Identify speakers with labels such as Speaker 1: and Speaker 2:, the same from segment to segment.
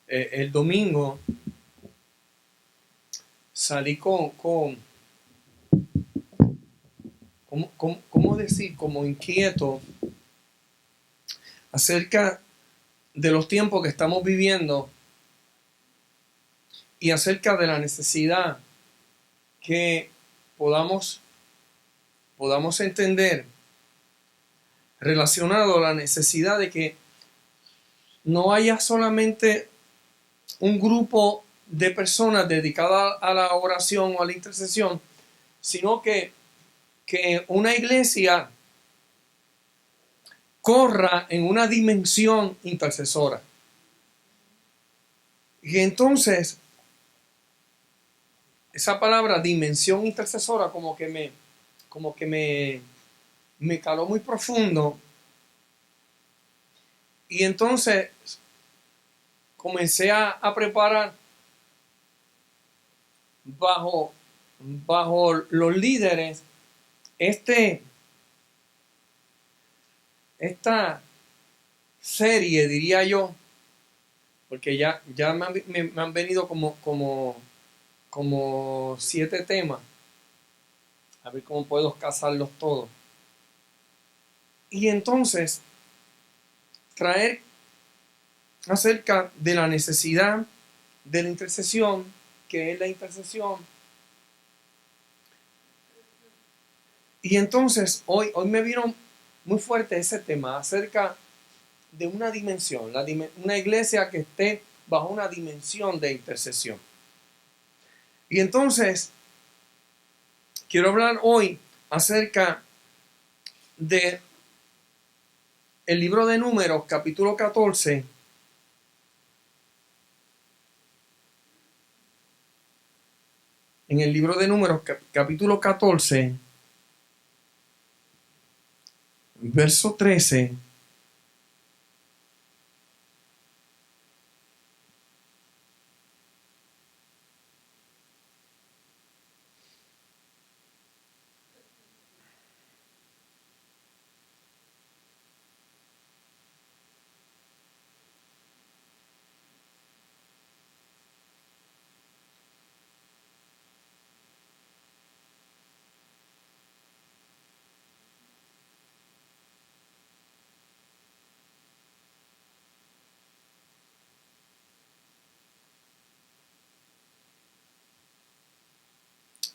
Speaker 1: el domingo salí ¿cómo decir? Como inquieto acerca de los tiempos que estamos viviendo y acerca de la necesidad que podamos entender relacionado a la necesidad de que no haya solamente un grupo de personas dedicadas a la oración o a la intercesión, sino que una iglesia corra en una dimensión intercesora. Y entonces, esa palabra dimensión intercesora como que me caló muy profundo. Y entonces comencé a preparar bajo los líderes esta serie, diría yo, porque ya me han venido como 7 temas, a ver cómo puedo casarlos todos. Y entonces traer acerca de la necesidad de la intercesión, que es la intercesión. Y entonces hoy me vino muy fuerte ese tema acerca de una dimensión, una iglesia que esté bajo una dimensión de intercesión. Y entonces quiero hablar hoy acerca de el libro de Números, capítulo 14. En el libro de Números, capítulo 14, verso 13.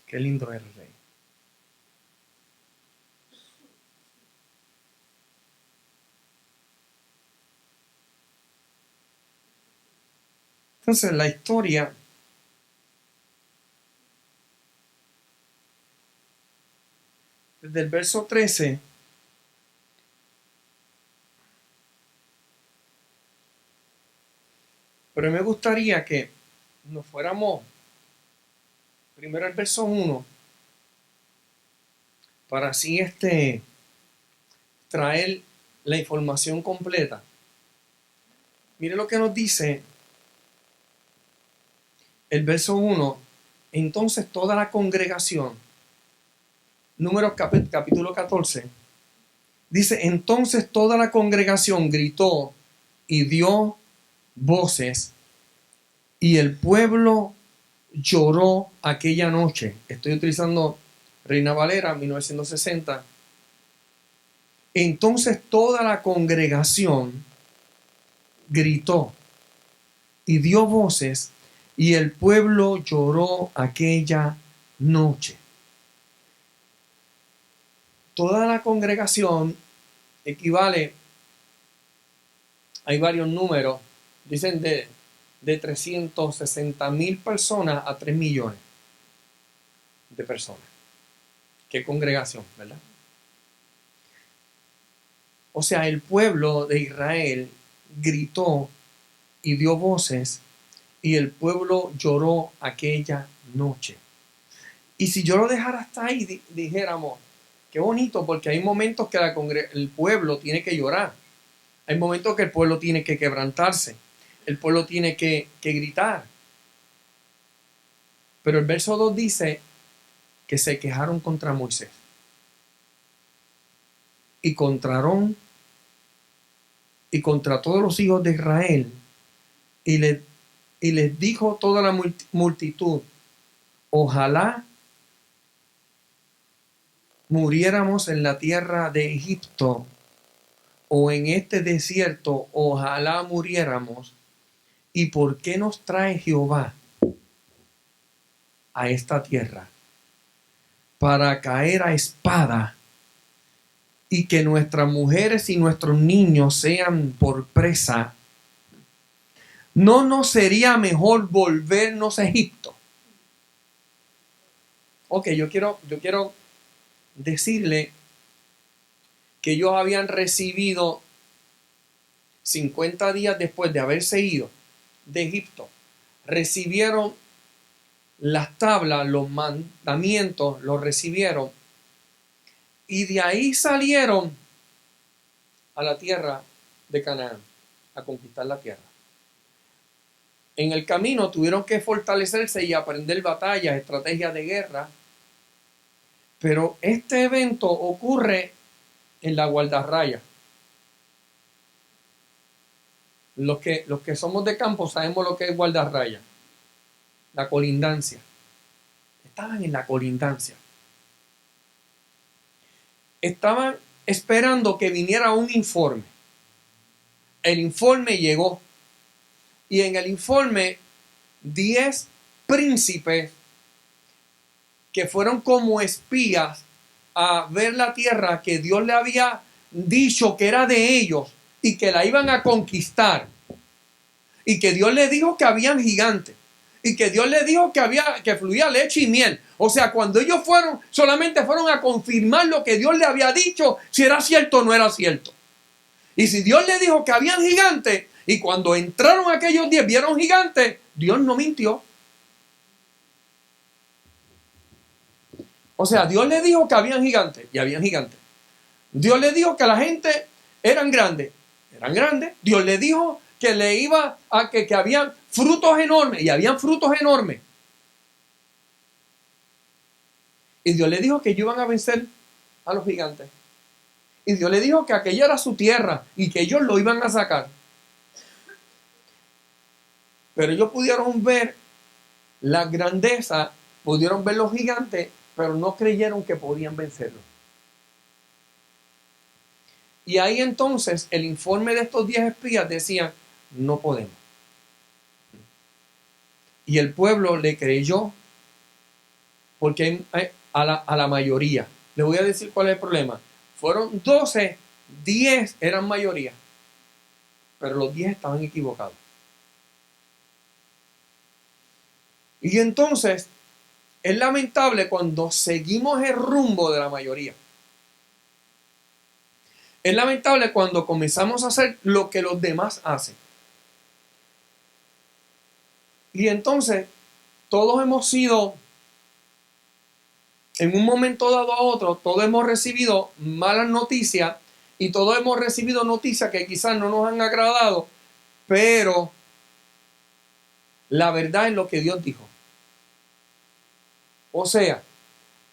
Speaker 1: Qué lindo es el rey. Entonces la historia desde el verso 13 pero me gustaría que nos fuéramos primero al verso 1 para así traer la información completa. Mire lo que nos dice el verso 1. Entonces toda la congregación, Números capítulo 14, dice, entonces toda la congregación gritó y dio voces, y el pueblo lloró aquella noche. Estoy utilizando Reina Valera 1960. Entonces toda la congregación gritó y dio voces, y el pueblo lloró aquella noche. Toda la congregación equivale, hay varios números, dicen de 360,000 personas a 3 millones de personas. Qué congregación, ¿verdad? O sea, el pueblo de Israel gritó y dio voces, y el pueblo lloró aquella noche. Y si yo lo dejara hasta ahí, dijéramos, qué bonito, porque hay momentos que el pueblo tiene que llorar. Hay momentos que el pueblo tiene que quebrantarse. El pueblo tiene que gritar. Pero el verso 2 dice que se quejaron contra Moisés y contra Aarón y contra todos los hijos de Israel, y le Y les dijo toda la multitud: ojalá muriéramos en la tierra de Egipto o en este desierto, ojalá muriéramos. ¿Y por qué nos trae Jehová a esta tierra? Para caer a espada y que nuestras mujeres y nuestros niños sean por presa. ¿No nos sería mejor volvernos a Egipto? Ok, yo quiero decirle que ellos habían recibido 50 días después de haberse ido de Egipto, recibieron las tablas, los mandamientos, los recibieron, y de ahí salieron a la tierra de Canaán, a conquistar la tierra. En el camino tuvieron que fortalecerse y aprender batallas, estrategias de guerra, pero este evento ocurre en la guardarraya. Los que somos de campo sabemos lo que es guardarraya. La colindancia. Estaban en la colindancia. Estaban esperando que viniera un informe. El informe llegó. Y en el informe, 10 príncipes que fueron como espías a ver la tierra que Dios le había dicho que era de ellos y que la iban a conquistar. Y que Dios le dijo que habían gigantes. Y que Dios le dijo que fluía leche y miel. O sea, cuando ellos fueron, solamente fueron a confirmar lo que Dios le había dicho, si era cierto o no era cierto. Y si Dios le dijo que habían gigantes, y cuando entraron aquellos 10 vieron gigantes, Dios no mintió. O sea, Dios le dijo que habían gigantes, y habían gigantes. Dios le dijo que la gente eran grandes. Dios le dijo que le iba a que habían frutos enormes, y habían frutos enormes. Y Dios le dijo que ellos iban a vencer a los gigantes. Y Dios le dijo que aquella era su tierra y que ellos lo iban a sacar. Pero ellos pudieron ver la grandeza, pudieron ver los gigantes, pero no creyeron que podían vencerlos. Y ahí entonces el informe de estos 10 espías decía: no podemos. Y el pueblo le creyó, porque a la mayoría. Les voy a decir cuál es el problema. Fueron 12, 10 eran mayoría, pero los 10 estaban equivocados. Y entonces es lamentable cuando seguimos el rumbo de la mayoría. Es lamentable cuando comenzamos a hacer lo que los demás hacen. Y entonces todos hemos sido, en un momento dado a otro, todos hemos recibido malas noticias y todos hemos recibido noticias que quizás no nos han agradado, pero la verdad es lo que Dios dijo. O sea,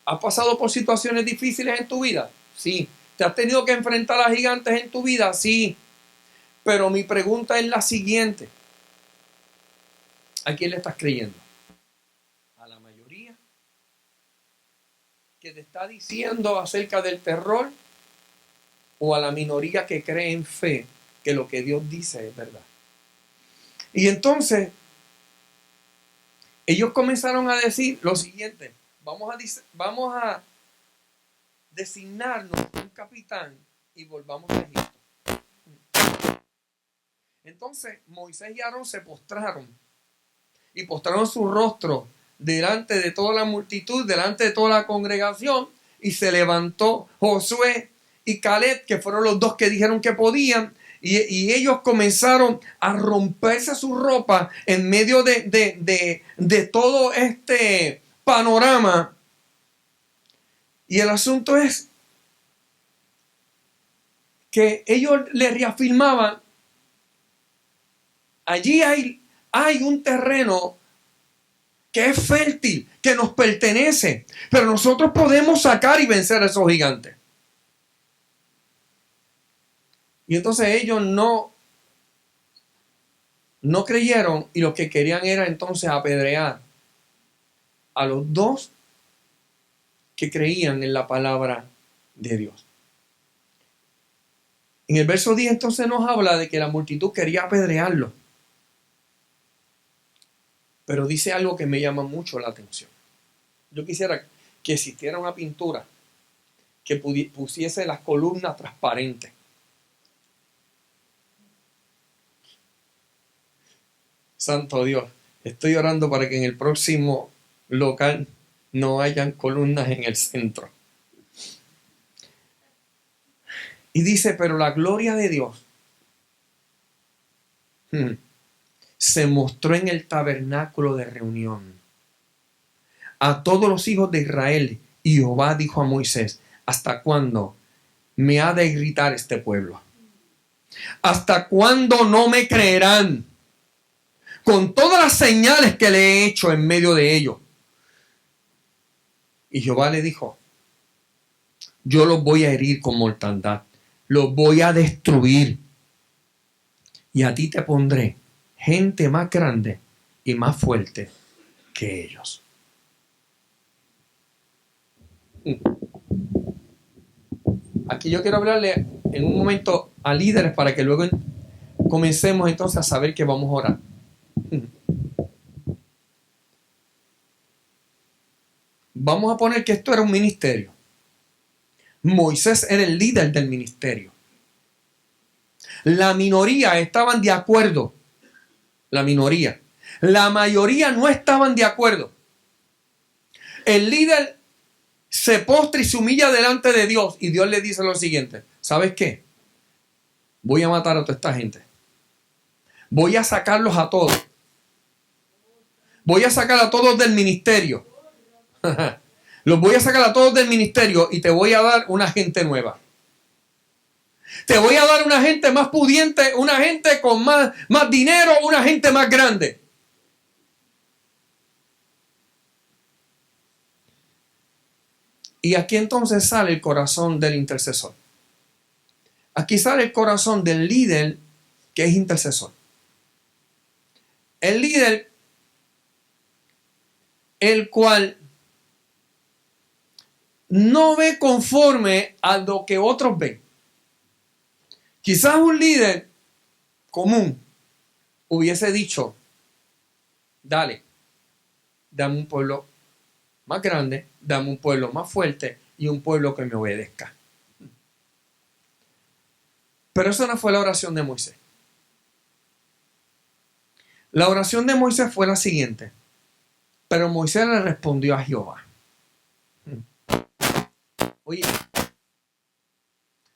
Speaker 1: ¿has pasado por situaciones difíciles en tu vida? Sí. ¿Te has tenido que enfrentar a gigantes en tu vida? Sí. Pero mi pregunta es la siguiente: ¿a quién le estás creyendo? ¿A la mayoría que te está diciendo acerca del terror? ¿O a la minoría que cree en fe que lo que Dios dice es verdad? Y entonces ellos comenzaron a decir lo siguiente: vamos a designarnos un capitán y volvamos a Egipto. Entonces Moisés y Aarón se postraron y postraron su rostro delante de toda la multitud, delante de toda la congregación, y se levantó Josué y Caleb, que fueron los dos que dijeron que podían, y ellos comenzaron a romperse su ropa en medio de todo este panorama. Y el asunto es que ellos le reafirmaban: allí hay un terreno que es fértil, que nos pertenece, pero nosotros podemos sacar y vencer a esos gigantes. Y entonces ellos no no creyeron y lo que querían era entonces apedrear a los dos que creían en la palabra de Dios. En el verso 10 entonces nos habla de que la multitud quería apedrearlo. Pero dice algo que me llama mucho la atención. Yo quisiera que existiera una pintura que pusiese las columnas transparentes. Santo Dios, estoy orando para que en el próximo local no hayan columnas en el centro. Y dice, pero la gloria de Dios se mostró en el tabernáculo de reunión a todos los hijos de Israel. Y Jehová dijo a Moisés, ¿hasta cuándo me ha de gritar este pueblo? ¿Hasta cuándo no me creerán con todas las señales que le he hecho en medio de ellos? Y Jehová le dijo, yo los voy a herir con mortandad, los voy a destruir, y a ti te pondré gente más grande y más fuerte que ellos. Aquí yo quiero hablarle en un momento a líderes para que luego comencemos entonces a saber que vamos a orar. Vamos a poner que esto era un ministerio. Moisés era el líder del ministerio. La minoría estaban de acuerdo. La minoría. La mayoría no estaban de acuerdo. El líder se postra y se humilla delante de Dios y Dios le dice lo siguiente: ¿sabes qué? Voy a matar a toda esta gente. Voy a sacarlos a todos. Voy a sacar a todos del ministerio. Los voy a sacar a todos del ministerio y te voy a dar una gente nueva. Te voy a dar una gente más pudiente, una gente con más dinero, una gente más grande. Y aquí entonces sale el corazón del intercesor. Aquí sale el corazón del líder que es intercesor. El líder, el cual no ve conforme a lo que otros ven. Quizás un líder común hubiese dicho, dame un pueblo más grande, dame un pueblo más fuerte y un pueblo que me obedezca. Pero eso no fue la oración de Moisés. La oración de Moisés fue la siguiente: pero Moisés le respondió a Jehová. Oye,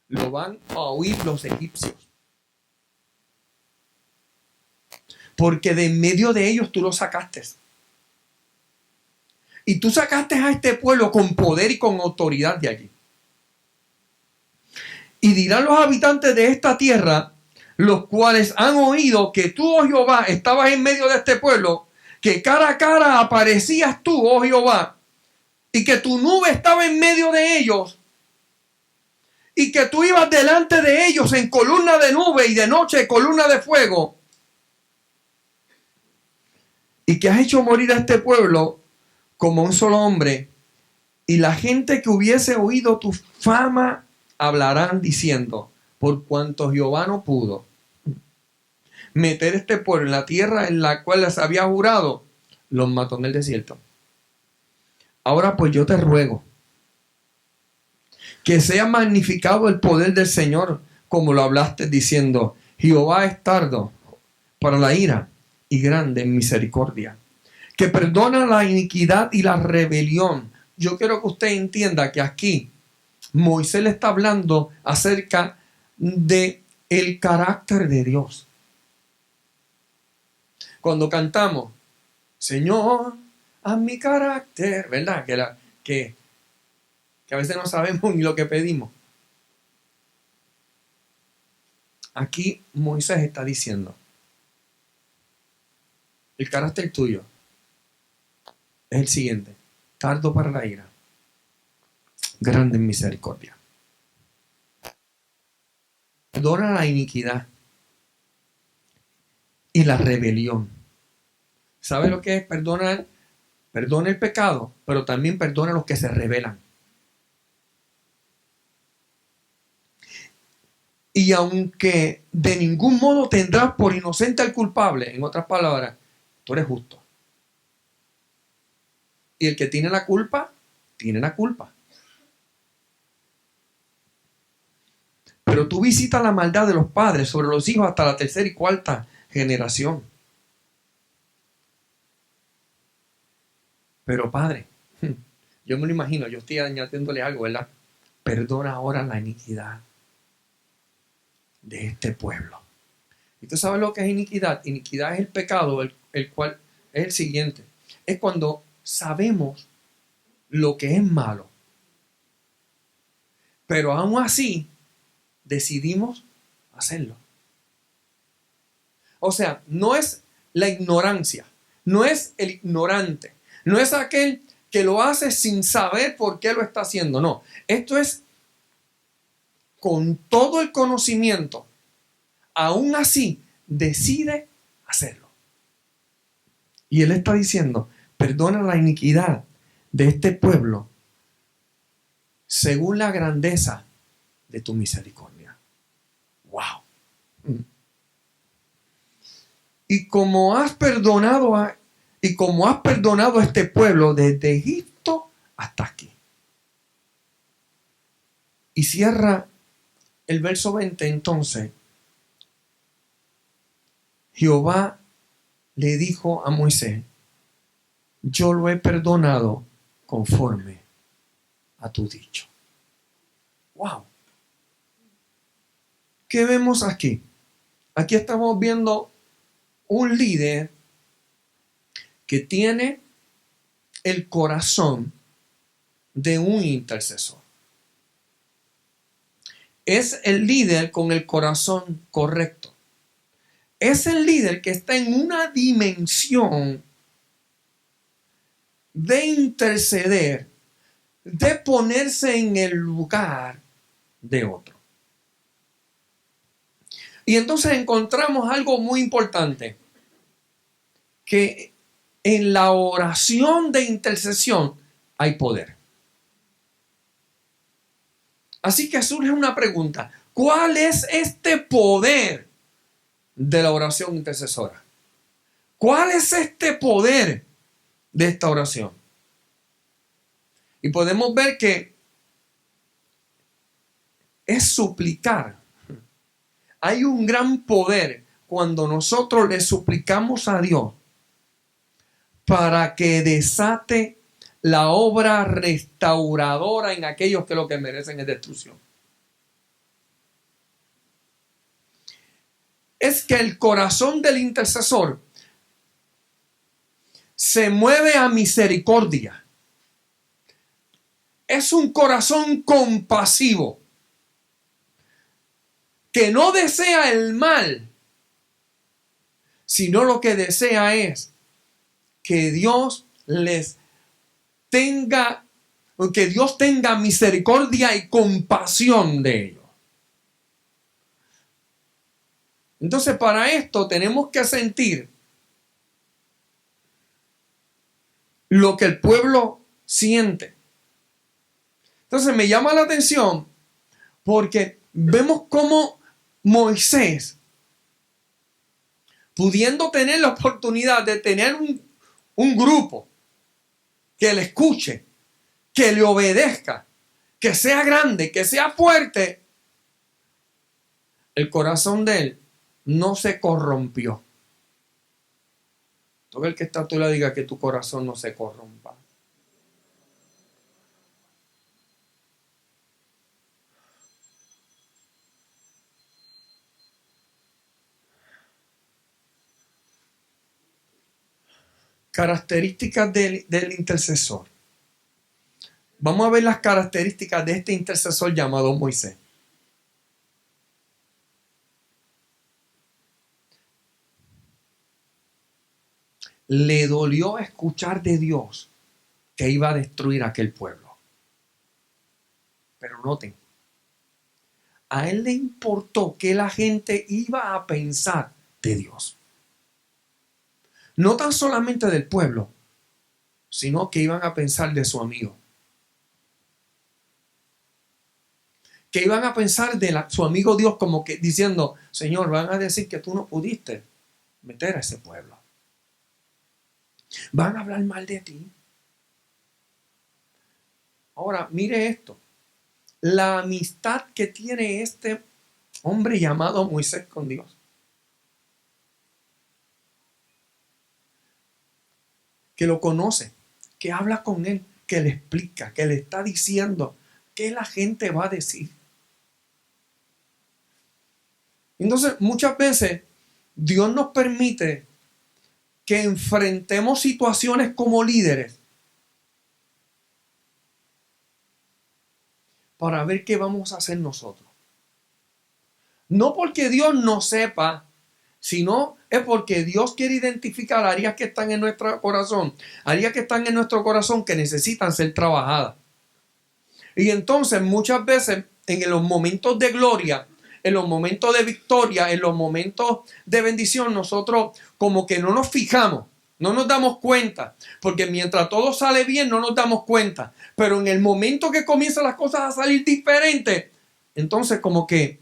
Speaker 1: lo van a oír los egipcios, porque de en medio de ellos tú los sacaste. Y tú sacaste a este pueblo con poder y con autoridad de allí. Y dirán los habitantes de esta tierra, los cuales han oído que tú, oh Jehová, estabas en medio de este pueblo, que cara a cara aparecías tú, oh Jehová, y que tu nube estaba en medio de ellos, y que tú ibas delante de ellos en columna de nube y de noche columna de fuego, y que has hecho morir a este pueblo como un solo hombre, y la gente que hubiese oído tu fama hablarán diciendo, por cuanto Jehová no pudo meter este pueblo en la tierra en la cual les había jurado, los mató en el desierto. Ahora pues yo te ruego que sea magnificado el poder del Señor, como lo hablaste diciendo, Jehová es tardo para la ira y grande en misericordia, que perdona la iniquidad y la rebelión. Yo quiero que usted entienda que aquí Moisés le está hablando acerca de el carácter de Dios. Cuando cantamos, Señor, haz mi carácter, ¿verdad? Que a veces no sabemos ni lo que pedimos. Aquí Moisés está diciendo, el carácter tuyo es el siguiente: tardo para la ira, grande en misericordia, perdona la iniquidad y la rebelión. ¿Sabe lo que es perdonar? Perdona el pecado, pero también perdona a los que se rebelan. Y aunque de ningún modo tendrás por inocente al culpable, en otras palabras, tú eres justo. Y el que tiene la culpa, tiene la culpa. Pero tú visitas la maldad de los padres sobre los hijos hasta la tercera y cuarta generación. Pero padre, yo me lo imagino, yo estoy añadiéndole algo, ¿verdad? Perdona ahora la iniquidad de este pueblo. ¿Y tú sabes lo que es iniquidad? Iniquidad es el pecado, el cual es el siguiente. Es cuando sabemos lo que es malo, pero aún así decidimos hacerlo. O sea, no es la ignorancia, no es el ignorante, no es aquel que lo hace sin saber por qué lo está haciendo. No, esto es con todo el conocimiento, aún así decide hacerlo. Y él está diciendo, perdona la iniquidad de este pueblo según la grandeza de tu misericordia. ¡Wow! Y como has perdonado a este pueblo desde Egipto hasta aquí. Y cierra el verso 20 entonces. Jehová le dijo a Moisés, yo lo he perdonado conforme a tu dicho. ¡Wow! ¿Qué vemos aquí? Aquí estamos viendo un líder que tiene el corazón de un intercesor. Es el líder con el corazón correcto. Es el líder que está en una dimensión de interceder, de ponerse en el lugar de otro. Y entonces encontramos algo muy importante, que en la oración de intercesión hay poder. Así que surge una pregunta, ¿cuál es este poder de la oración intercesora? ¿Cuál es este poder de esta oración? Y podemos ver que es suplicar. Hay un gran poder cuando nosotros le suplicamos a Dios para que desate la obra restauradora en aquellos que lo que merecen es destrucción. Es que el corazón del intercesor se mueve a misericordia. Es un corazón compasivo que no desea el mal, sino lo que desea es que Dios tenga misericordia y compasión de ellos. Entonces, para esto tenemos que sentir lo que el pueblo siente. Entonces, me llama la atención porque vemos cómo Moisés, pudiendo tener la oportunidad de tener un grupo que le escuche, que le obedezca, que sea grande, que sea fuerte, el corazón de él no se corrompió. Todo el que está a tu lado diga que tu corazón no se corrompa. Características del intercesor. Vamos a ver las características de este intercesor llamado Moisés. Le dolió escuchar de Dios que iba a destruir a aquel pueblo. Pero noten, a él le importó que la gente iba a pensar de Dios. no tan solamente del pueblo, sino que iban a pensar de su amigo. Que iban a pensar de su amigo Dios, como que diciendo, Señor, van a decir que tú no pudiste meter a ese pueblo. Van a hablar mal de ti. Ahora, mire esto. La amistad que tiene este hombre llamado Moisés con Dios. Que lo conoce, que habla con él, que le explica, que le está diciendo qué la gente va a decir. Entonces, muchas veces Dios nos permite que enfrentemos situaciones como líderes para ver qué vamos a hacer nosotros. No porque Dios no sepa, sino es porque Dios quiere identificar áreas que están en nuestro corazón, áreas que están en nuestro corazón que necesitan ser trabajadas. Y entonces muchas veces en los momentos de gloria, en los momentos de victoria, en los momentos de bendición, nosotros como que no nos fijamos, no nos damos cuenta, porque mientras todo sale bien no nos damos cuenta, pero en el momento que comienzan las cosas a salir diferentes, entonces como que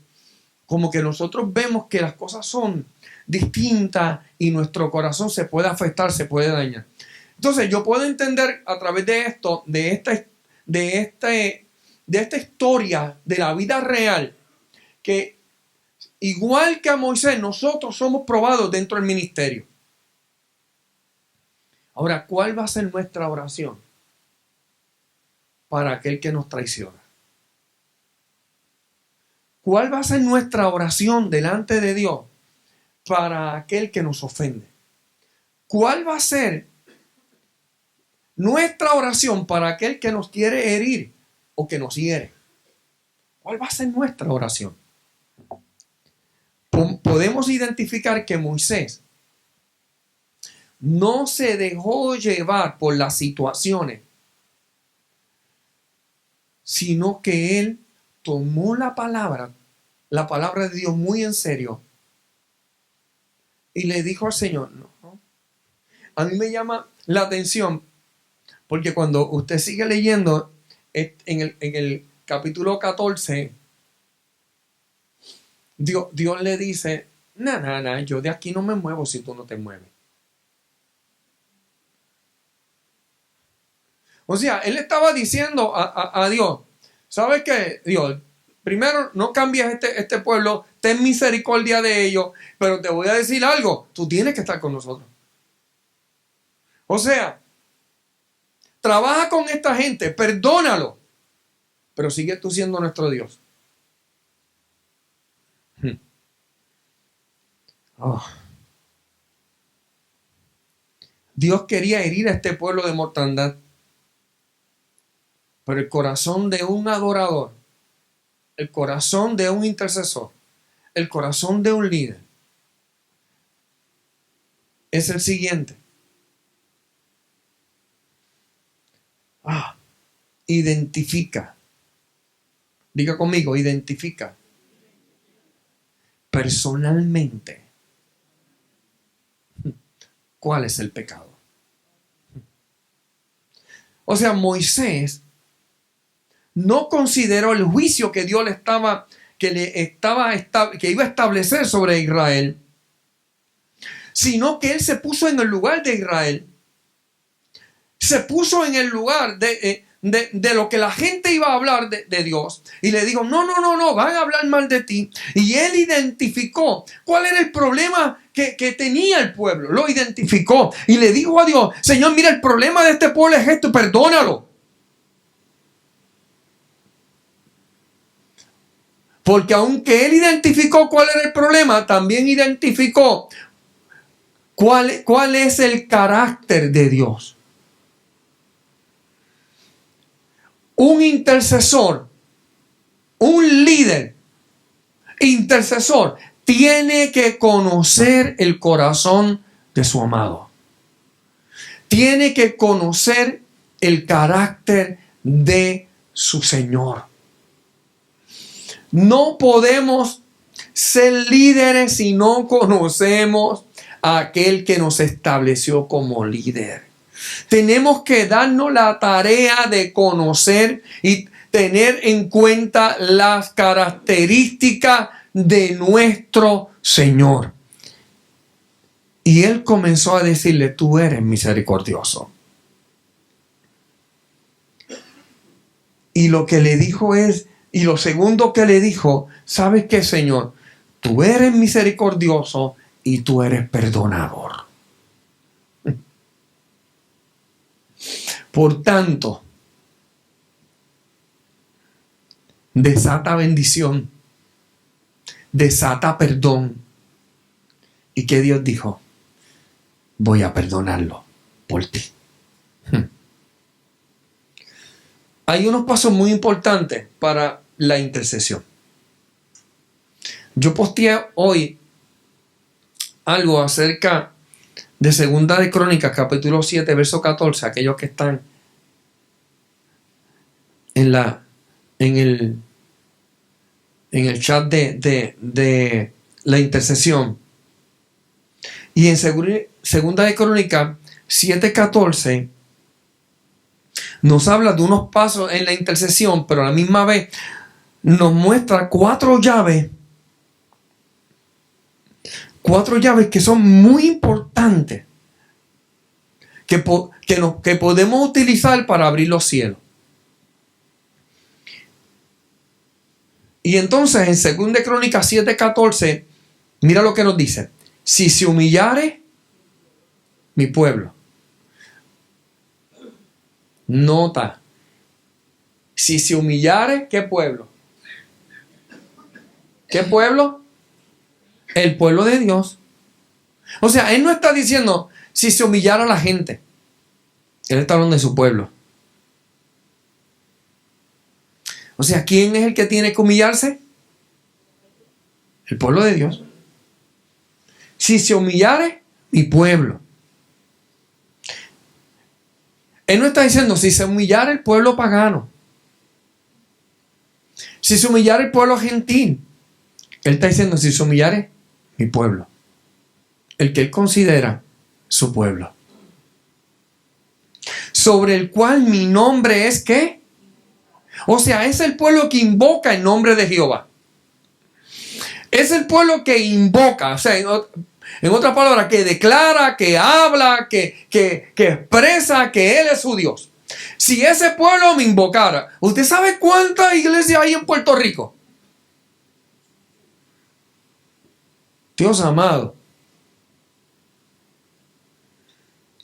Speaker 1: nosotros vemos que las cosas son distintas y nuestro corazón se puede afectar, se puede dañar. Entonces yo puedo entender a través de esto, de esta historia de la vida real, que igual que a Moisés, nosotros somos probados dentro del ministerio. Ahora, ¿cuál va a ser nuestra oración para aquel que nos traiciona? ¿Cuál va a ser nuestra oración delante de Dios para aquel que nos ofende? ¿Cuál va a ser nuestra oración para aquel que nos quiere herir o que nos hiere? ¿Cuál va a ser nuestra oración? Podemos identificar que Moisés no se dejó llevar por las situaciones, sino que él tomó la palabra de Dios muy en serio y le dijo al Señor, no. A mí me llama la atención porque cuando usted sigue leyendo en el capítulo 14, Dios le dice, no, yo de aquí no me muevo si tú no te mueves. O sea, él estaba diciendo a Dios, ¿sabes qué? Dios, primero no cambies este pueblo, ten misericordia de ellos, pero te voy a decir algo, tú tienes que estar con nosotros. O sea, trabaja con esta gente, perdónalo, pero sigue tú siendo nuestro Dios. Oh. Dios quería herir a este pueblo de mortandad, pero el corazón de un adorador, el corazón de un intercesor, el corazón de un líder es el siguiente. Identifica. Diga conmigo, identifica personalmente cuál es el pecado. O sea, Moisés no consideró el juicio que Dios que iba a establecer sobre Israel, sino que él se puso en el lugar de Israel, se puso en el lugar de lo que la gente iba a hablar de Dios, y le dijo, no, van a hablar mal de ti. Y él identificó cuál era el problema que tenía el pueblo, lo identificó y le dijo a Dios, Señor, mira, el problema de este pueblo es esto, perdónalo. Porque aunque él identificó cuál era el problema, también identificó cuál es el carácter de Dios. Un intercesor, un líder intercesor, tiene que conocer el corazón de su amado. Tiene que conocer el carácter de su Señor. No podemos ser líderes si no conocemos a aquel que nos estableció como líder. Tenemos que darnos la tarea de conocer y tener en cuenta las características de nuestro Señor. Y él comenzó a decirle, tú eres misericordioso. Y lo que le dijo es, y lo segundo que le dijo, ¿sabes qué, Señor? Tú eres misericordioso y tú eres perdonador. Por tanto, desata bendición, desata perdón. ¿Y qué Dios dijo? Voy a perdonarlo por ti. Hay unos pasos muy importantes para la intercesión. Yo posteé hoy algo acerca de Segunda de Crónicas, capítulo 7, verso 14, aquellos que están en el chat de la intercesión. Y en Segunda de Crónicas 7:14 nos habla de unos pasos en la intercesión, pero a la misma vez nos muestra cuatro llaves que son muy importantes que podemos utilizar para abrir los cielos. Y entonces en 2 Crónicas 7:14, mira lo que nos dice. Si se humillare mi pueblo. Nota. Si se humillare, ¿qué pueblo? ¿Qué pueblo? El pueblo de Dios. O sea, él no está diciendo si se humillara la gente. Él está hablando de su pueblo. O sea, ¿quién es el que tiene que humillarse? El pueblo de Dios. Si se humillare mi pueblo. Él no está diciendo si se humillara el pueblo pagano. Si se humillara el pueblo gentil. Él está diciendo si se humillare mi pueblo. El que él considera su pueblo. Sobre el cual mi nombre es ¿qué? O sea, es el pueblo que invoca el nombre de Jehová. Es el pueblo que invoca, o sea, en otras palabras, que declara, que habla, que expresa que Él es su Dios. Si ese pueblo me invocara, ¿usted sabe cuántas iglesias hay en Puerto Rico? Dios amado.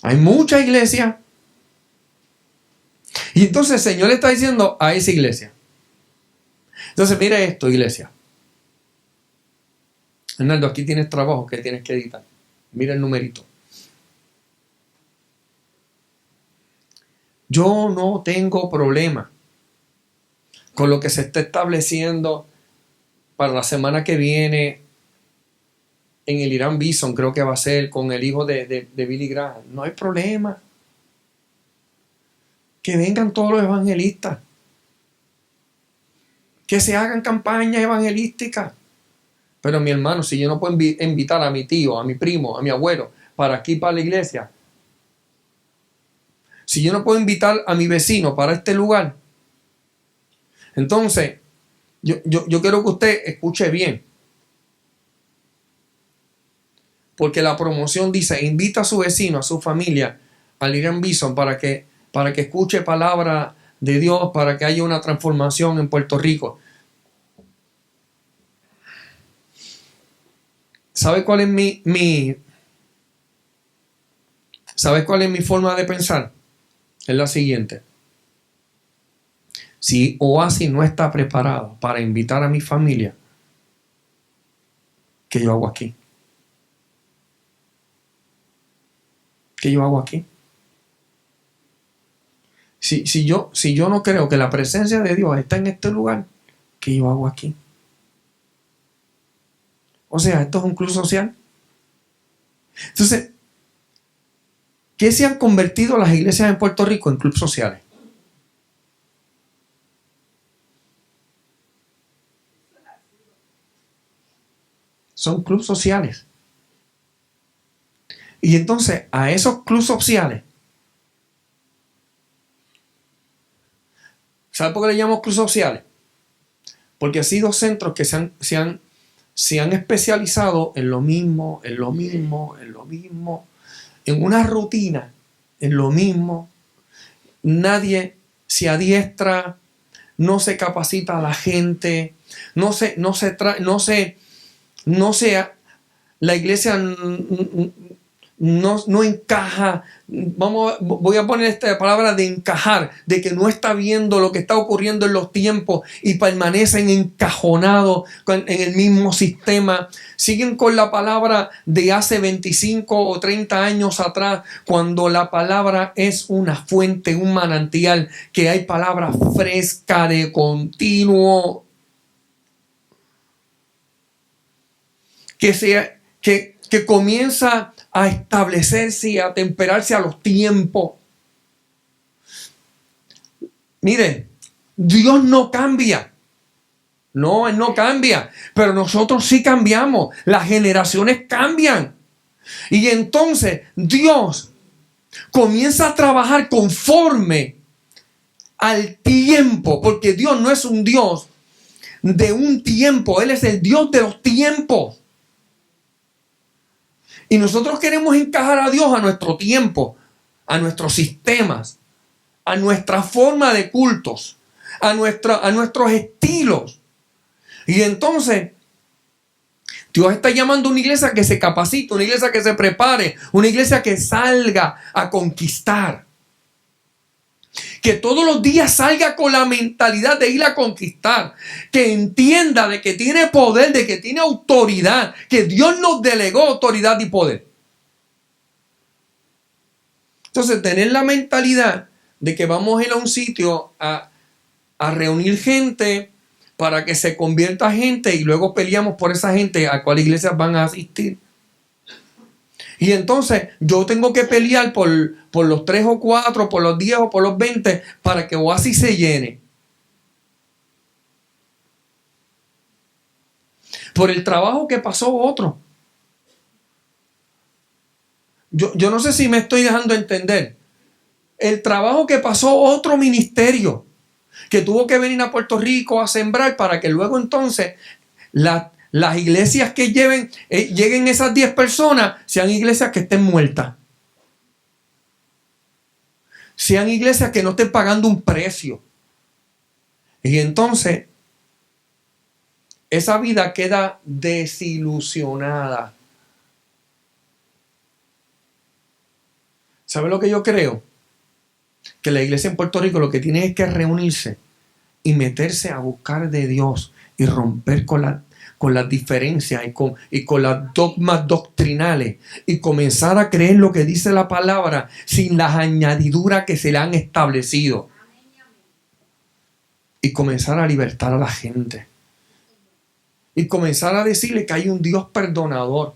Speaker 1: Hay mucha iglesia. Y entonces el Señor le está diciendo a esa iglesia. Entonces mire esto, iglesia. Hernando, aquí tienes trabajo que tienes que editar. Mira el numerito. Yo no tengo problema con lo que se está estableciendo para la semana que viene en el Irán Bison, creo que va a ser con el hijo de Billy Graham. No hay problema. Que vengan todos los evangelistas. Que se hagan campañas evangelísticas. Pero mi hermano, si yo no puedo invitar a mi tío, a mi primo, a mi abuelo, para aquí, para la iglesia. Si yo no puedo invitar a mi vecino para este lugar. Entonces, yo quiero que usted escuche bien. Porque la promoción dice, invita a su vecino, a su familia, al Irán Bison para que escuche palabra de Dios, para que haya una transformación en Puerto Rico. ¿Sabe cuál es ¿sabe cuál es mi forma de pensar? Es la siguiente. Si Oasis no está preparado para invitar a mi familia, ¿qué yo hago aquí? ¿Qué yo hago aquí? Si yo no creo que la presencia de Dios está en este lugar, ¿qué yo hago aquí? O sea, esto es un club social. Entonces, ¿qué se han convertido las iglesias en Puerto Rico en clubes sociales? Son clubes sociales. Y entonces a esos clubes sociales, ¿sabe por qué le llamamos clubes sociales? Porque han sido centros que se han especializado en lo mismo, en lo mismo, en lo mismo, en una rutina, en lo mismo. Nadie se adiestra, no se capacita a la gente, la iglesia no encaja. Voy a poner esta palabra de encajar, de que no está viendo lo que está ocurriendo en los tiempos y permanecen encajonados en el mismo sistema. Siguen con la palabra de hace 25 o 30 años atrás, cuando la palabra es una fuente, un manantial, que hay palabra fresca de continuo, que comienza a establecerse y a temperarse a los tiempos. Mire, Dios no cambia. No, Él no cambia. Pero nosotros sí cambiamos. Las generaciones cambian. Y entonces Dios comienza a trabajar conforme al tiempo. Porque Dios no es un Dios de un tiempo. Él es el Dios de los tiempos. Y nosotros queremos encajar a Dios a nuestro tiempo, a nuestros sistemas, a nuestra forma de cultos, a nuestros estilos. Y entonces, Dios está llamando a una iglesia que se capacite, una iglesia que se prepare, una iglesia que salga a conquistar. Que todos los días salga con la mentalidad de ir a conquistar. Que entienda de que tiene poder, de que tiene autoridad. Que Dios nos delegó autoridad y poder. Entonces, tener la mentalidad de que vamos a ir a un sitio a reunir gente para que se convierta gente y luego peleamos por esa gente a cuál iglesias van a asistir. Y entonces yo tengo que pelear por los 3 o 4, por los 10 o por los 20 para que Oasis se llene. Por el trabajo que pasó otro. Yo no sé si me estoy dejando entender. El trabajo que pasó otro ministerio que tuvo que venir a Puerto Rico a sembrar para que luego entonces las iglesias que lleguen esas 10 personas sean iglesias que estén muertas. Sean iglesias que no estén pagando un precio. Y entonces esa vida queda desilusionada. ¿Sabe lo que yo creo? Que la iglesia en Puerto Rico lo que tiene es que reunirse y meterse a buscar de Dios y romper con las diferencias y con las dogmas doctrinales y comenzar a creer lo que dice la palabra sin las añadiduras que se le han establecido. Y comenzar a libertar a la gente. Y comenzar a decirle que hay un Dios perdonador.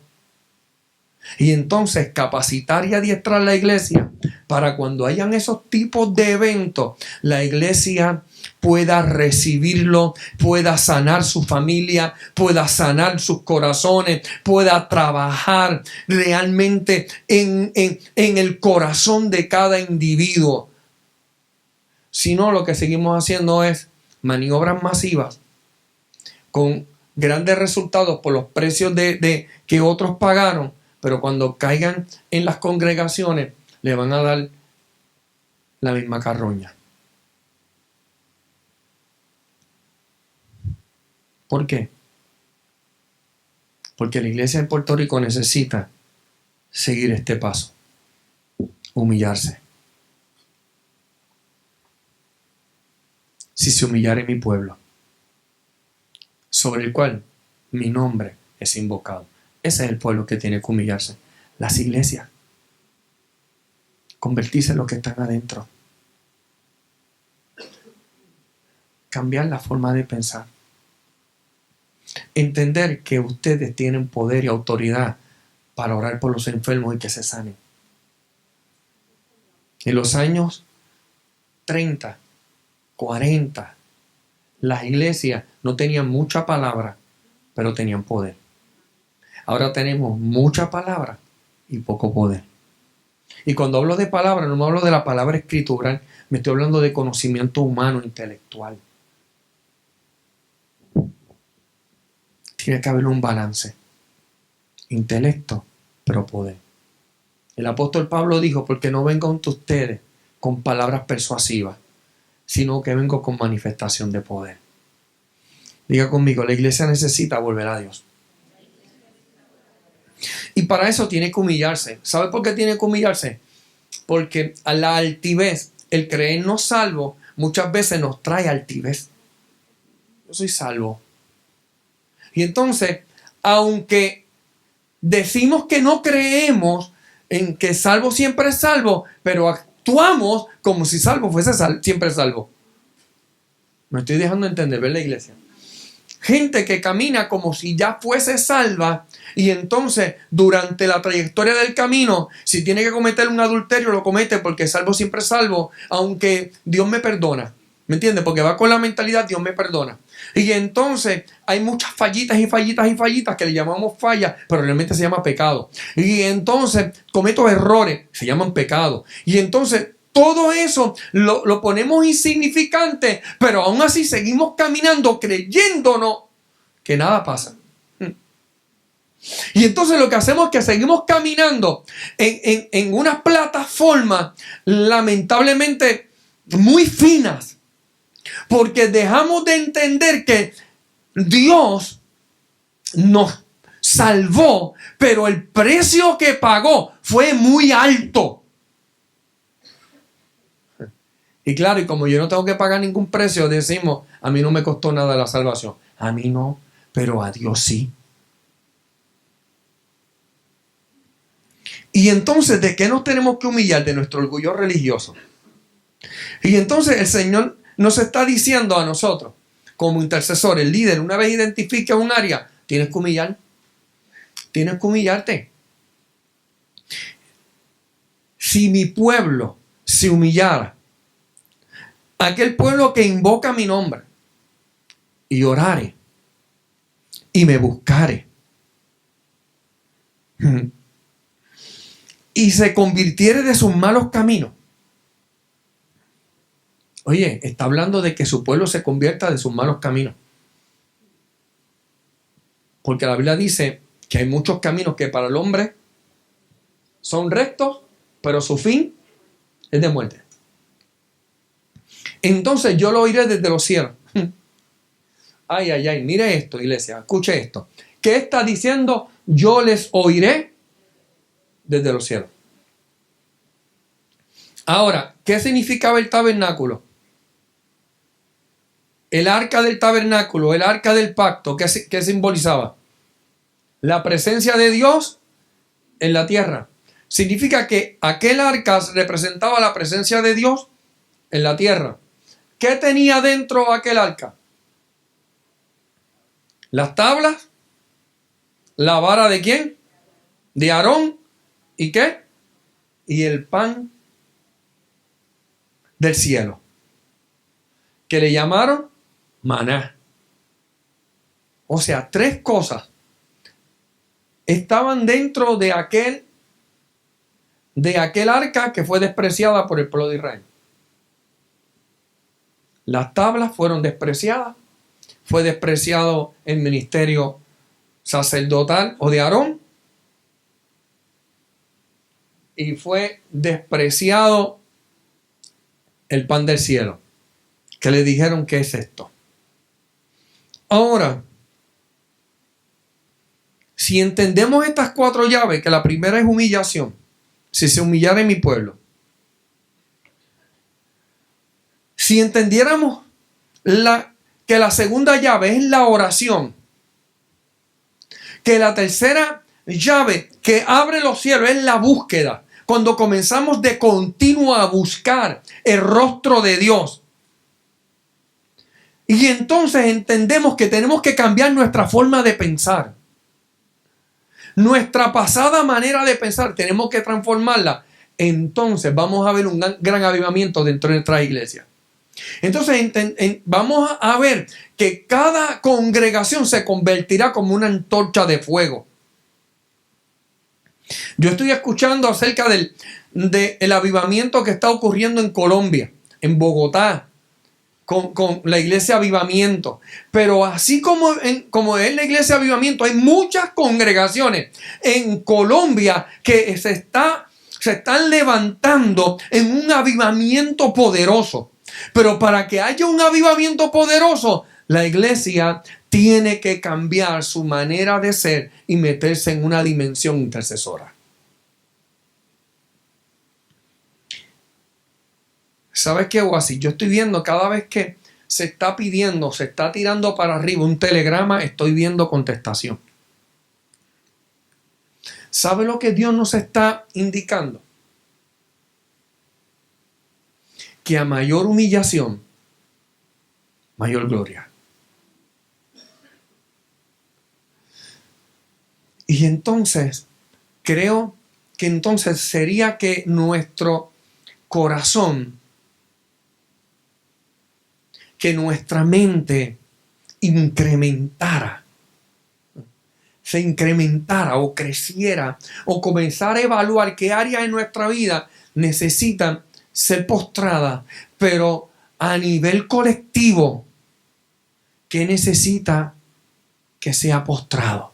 Speaker 1: Y entonces capacitar y adiestrar a la iglesia para cuando hayan esos tipos de eventos, la iglesia pueda recibirlo, pueda sanar su familia, pueda sanar sus corazones, pueda trabajar realmente en el corazón de cada individuo. Si no, lo que seguimos haciendo es maniobras masivas con grandes resultados por los precios que otros pagaron, pero cuando caigan en las congregaciones le van a dar la misma carroña. ¿Por qué? Porque la iglesia en Puerto Rico necesita seguir este paso, humillarse. Si se humillare mi pueblo, sobre el cual mi nombre es invocado. Ese es el pueblo que tiene que humillarse. Las iglesias. Convertirse en los que están adentro. Cambiar la forma de pensar. Entender que ustedes tienen poder y autoridad para orar por los enfermos y que se sanen. En los años 30, 40, las iglesias no tenían mucha palabra, pero tenían poder. Ahora tenemos mucha palabra, y poco poder. Y cuando hablo de palabra, no me hablo de la palabra escritural, me estoy hablando de conocimiento humano, intelectual. Tiene que haber un balance. Intelecto, pero poder. El apóstol Pablo dijo, porque no vengo ante ustedes con palabras persuasivas, sino que vengo con manifestación de poder. Diga conmigo, la iglesia necesita volver a Dios. Y para eso tiene que humillarse. ¿Sabe por qué tiene que humillarse? Porque a la altivez, el creernos salvo, muchas veces nos trae altivez. Yo soy salvo. Y entonces, aunque decimos que no creemos en que salvo siempre es salvo, pero actuamos como si salvo fuese siempre salvo. Me estoy dejando entender, ¿ver la iglesia? Gente que camina como si ya fuese salva y entonces durante la trayectoria del camino, si tiene que cometer un adulterio, lo comete porque salvo siempre es salvo, aunque Dios me perdona. ¿Me entiendes? Porque va con la mentalidad, Dios me perdona. Y entonces hay muchas fallitas y fallitas y fallitas que le llamamos fallas, pero realmente se llama pecado. Y entonces cometo errores, se llaman pecado. Y entonces todo eso lo ponemos insignificante, pero aún así seguimos caminando creyéndonos que nada pasa. Y entonces lo que hacemos es que seguimos caminando en unas plataformas lamentablemente muy finas, porque dejamos de entender que Dios nos salvó, pero el precio que pagó fue muy alto. Y claro, y como yo no tengo que pagar ningún precio, decimos, a mí no me costó nada la salvación. A mí no, pero a Dios sí. Y entonces, ¿de qué nos tenemos que humillar? De nuestro orgullo religioso. Y entonces el Señor nos está diciendo a nosotros, como intercesor, el líder, una vez identifique un área, tienes que humillar. Tienes que humillarte. Si mi pueblo se humillara, aquel pueblo que invoca mi nombre y orare y me buscare y se convirtiere de sus malos caminos. Oye, está hablando de que su pueblo se convierta de sus malos caminos. Porque la Biblia dice que hay muchos caminos que para el hombre son rectos, pero su fin es de muerte. Entonces yo lo oiré desde los cielos. Ay, ay, ay, mire esto, iglesia, escuche esto. ¿Qué está diciendo? Yo les oiré desde los cielos. Ahora, ¿qué significaba el tabernáculo? El arca del tabernáculo, el arca del pacto, ¿qué simbolizaba? La presencia de Dios en la tierra. Significa que aquel arca representaba la presencia de Dios en la tierra. ¿Qué tenía dentro aquel arca? Las tablas, la vara de ¿quién? De Aarón. ¿Y qué? Y el pan del cielo, que le llamaron maná. O sea, 3 cosas estaban dentro de aquel arca que fue despreciada por el pueblo de Israel. Las tablas fueron despreciadas, fue despreciado el ministerio sacerdotal o de Aarón, y fue despreciado el pan del cielo, que le dijeron, ¿qué es esto? Ahora, si entendemos estas 4 llaves, que la primera es humillación, si se humillara en mi pueblo, si entendiéramos que la segunda llave es la oración, que la tercera llave que abre los cielos es la búsqueda, cuando comenzamos de continuo a buscar el rostro de Dios, y entonces entendemos que tenemos que cambiar nuestra forma de pensar. Nuestra pasada manera de pensar tenemos que transformarla. Entonces vamos a ver un gran avivamiento dentro de nuestra iglesia. Entonces vamos a ver que cada congregación se convertirá como una antorcha de fuego. Yo estoy escuchando acerca del avivamiento que está ocurriendo en Colombia, en Bogotá, con la iglesia Avivamiento. Pero así como es la iglesia Avivamiento, hay muchas congregaciones en Colombia que se están levantando en un avivamiento poderoso. Pero para que haya un avivamiento poderoso, la iglesia tiene que cambiar su manera de ser y meterse en una dimensión intercesora. ¿Sabes qué, Oasis? Yo estoy viendo cada vez que se está pidiendo, se está tirando para arriba un telegrama, estoy viendo contestación. ¿Sabe lo que Dios nos está indicando? Que a mayor humillación, mayor gloria. Y entonces, creo que entonces sería que nuestro corazón, que nuestra mente se incrementara o creciera o comenzara a evaluar qué áreas en nuestra vida necesitan ser postradas, pero a nivel colectivo, ¿qué necesita que sea postrado?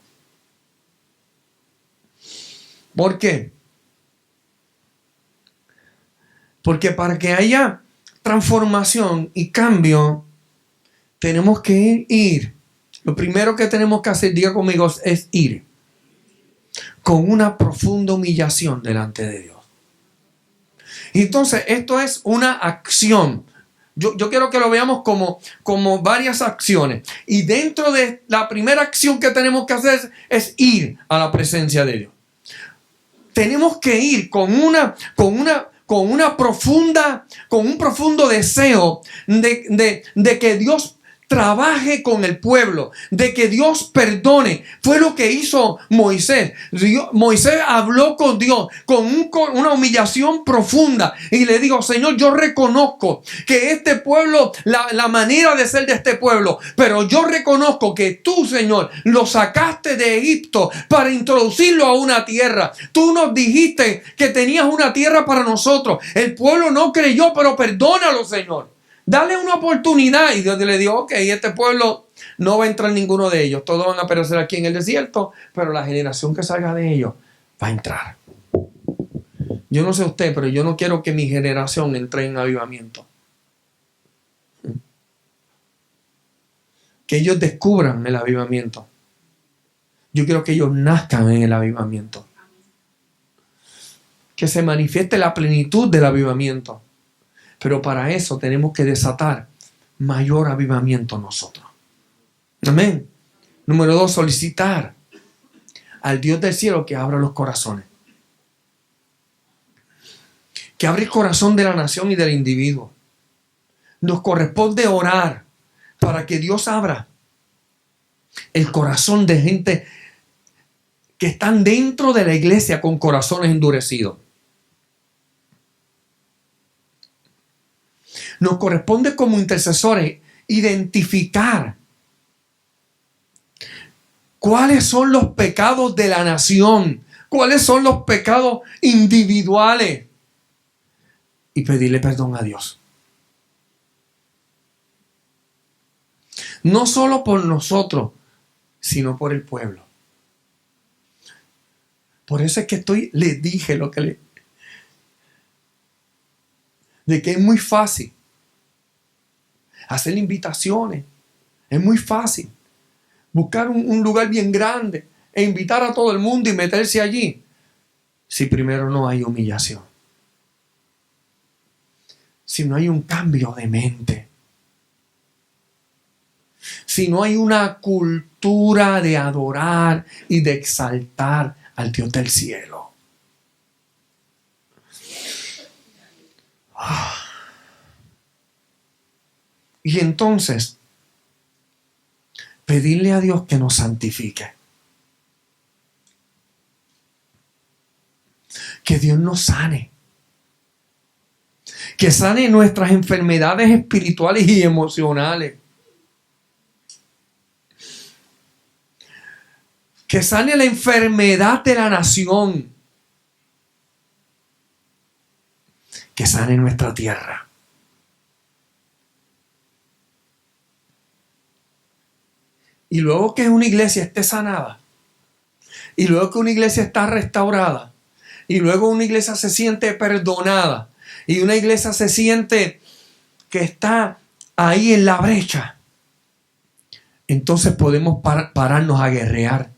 Speaker 1: ¿Por qué? Porque para que haya transformación y cambio, tenemos que ir. Lo primero que tenemos que hacer, diga conmigo, es ir con una profunda humillación delante de Dios. Y entonces, esto es una acción. Yo quiero que lo veamos como varias acciones. Y dentro de la primera acción que tenemos que hacer es ir a la presencia de Dios. Tenemos que ir con un profundo deseo de que Dios trabaje con el pueblo, de que Dios perdone. Fue lo que hizo Moisés. Moisés habló con Dios con una humillación profunda y le dijo: Señor, yo reconozco que este pueblo, la manera de ser de este pueblo, pero yo reconozco que tú, Señor, lo sacaste de Egipto para introducirlo a una tierra. Tú nos dijiste que tenías una tierra para nosotros. El pueblo no creyó, pero perdónalo, Señor. Dale una oportunidad. Y Dios le dijo: ok, este pueblo no va a entrar ninguno de ellos. Todos van a perecer aquí en el desierto, pero la generación que salga de ellos va a entrar. Yo no sé usted, pero yo no quiero que mi generación entre en avivamiento. Que ellos descubran el avivamiento. Yo quiero que ellos nazcan en el avivamiento. Que se manifieste la plenitud del avivamiento. Pero para eso tenemos que desatar mayor avivamiento nosotros. Amén. Número 2, solicitar al Dios del cielo que abra los corazones. Que abra el corazón de la nación y del individuo. Nos corresponde orar para que Dios abra el corazón de gente que están dentro de la iglesia con corazones endurecidos. Nos corresponde como intercesores identificar cuáles son los pecados de la nación, cuáles son los pecados individuales y pedirle perdón a Dios. No solo por nosotros, sino por el pueblo. Por eso es que le dije de que es muy fácil hacer invitaciones. Es muy fácil buscar un lugar bien grande e invitar a todo el mundo y meterse allí, si primero no hay humillación, si no hay un cambio de mente, si no hay una cultura de adorar y de exaltar al Dios del cielo. Y entonces, pedirle a Dios que nos santifique. Que Dios nos sane. Que sane nuestras enfermedades espirituales y emocionales. Que sane la enfermedad de la nación. que sane nuestra tierra. Y luego que una iglesia esté sanada, y luego que una iglesia está restaurada, y luego una iglesia se siente perdonada, y una iglesia se siente que está ahí en la brecha, entonces podemos pararnos a guerrear.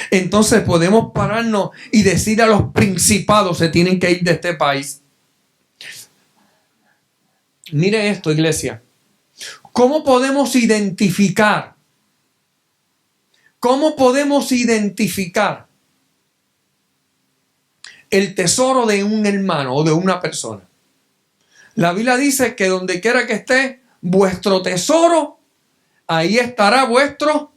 Speaker 1: Entonces podemos pararnos y decir a los principados: se tienen que ir de este país. Mire esto, iglesia. ¿Cómo podemos identificar? ¿Cómo podemos identificar el tesoro de un hermano o de una persona? La Biblia dice que donde quiera que esté vuestro tesoro, ahí estará vuestro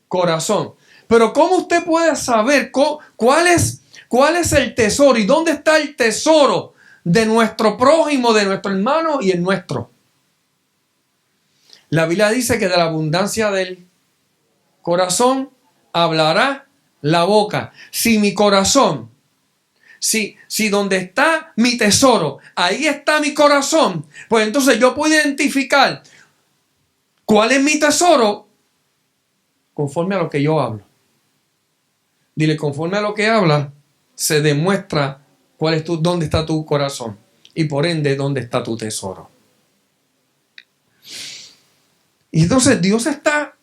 Speaker 1: corazón. Pero ¿cómo usted puede saber cuál es el tesoro y dónde está el tesoro de nuestro prójimo, de nuestro hermano y el nuestro? La Biblia dice que de la abundancia del corazón hablará la boca. Si mi corazón, si donde está mi tesoro, ahí está mi corazón, pues entonces yo puedo identificar cuál es mi tesoro conforme a lo que yo hablo. Dile: conforme a lo que habla, se demuestra dónde está tu corazón y por ende dónde está tu tesoro. Y entonces Dios está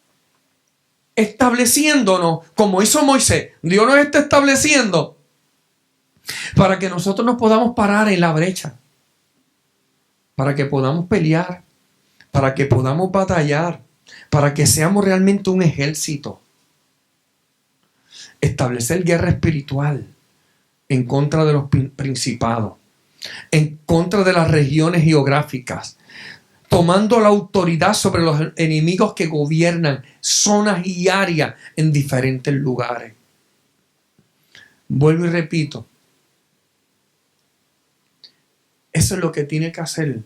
Speaker 1: estableciéndonos, como hizo Moisés. Dios nos está estableciendo para que nosotros nos podamos parar en la brecha, para que podamos pelear, para que podamos batallar, para que seamos realmente un ejército. Establecer guerra espiritual en contra de los principados, en contra de las regiones geográficas, tomando la autoridad sobre los enemigos que gobiernan zonas y áreas en diferentes lugares. Vuelvo y repito, eso es lo que tiene que hacer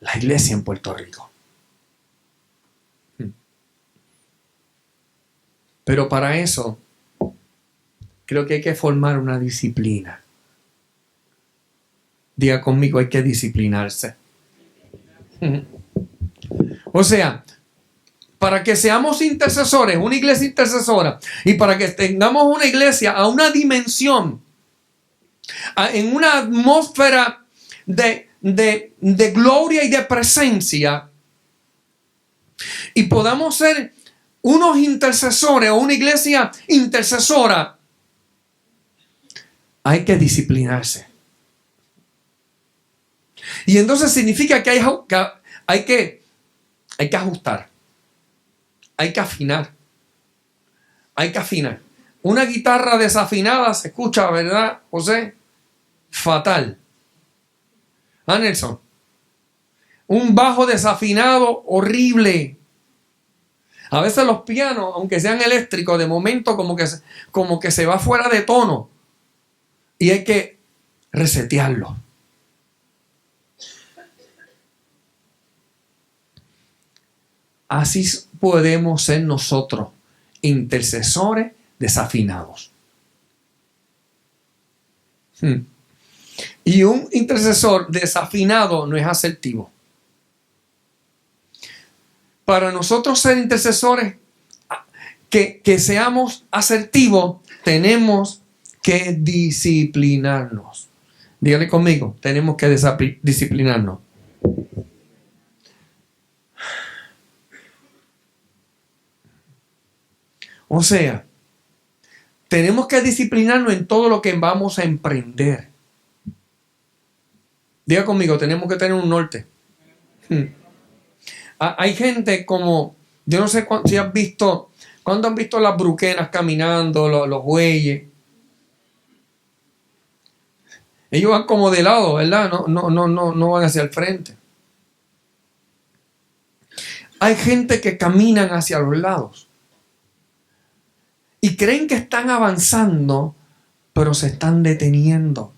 Speaker 1: la iglesia en Puerto Rico. Pero para eso, creo que hay que formar una disciplina. Diga conmigo: hay que disciplinarse. O sea, para que seamos intercesores, una iglesia intercesora, y para que tengamos una iglesia a una dimensión, en una atmósfera de gloria y de presencia, y podamos ser unos intercesores o una iglesia intercesora, hay que disciplinarse. Y entonces significa que hay que ajustar, hay que afinar, Una guitarra desafinada se escucha, ¿verdad, José? Fatal. ¿Ah, Nelson? Un bajo desafinado horrible. A veces los pianos, aunque sean eléctricos, de momento como que se va fuera de tono. Y hay que resetearlo. Así podemos ser nosotros, intercesores desafinados. Y un intercesor desafinado no es asertivo. Para nosotros ser intercesores que seamos asertivos, tenemos que disciplinarnos. Dígale conmigo: tenemos que disciplinarnos. O sea, tenemos que disciplinarnos en todo lo que vamos a emprender. Diga conmigo: tenemos que tener un norte. Hay gente como, yo no sé si has visto, ¿cuándo han visto las bruquenas caminando, los bueyes? Ellos van como de lado, ¿verdad? No van hacia el frente. Hay gente que caminan hacia los lados y creen que están avanzando, pero se están deteniendo.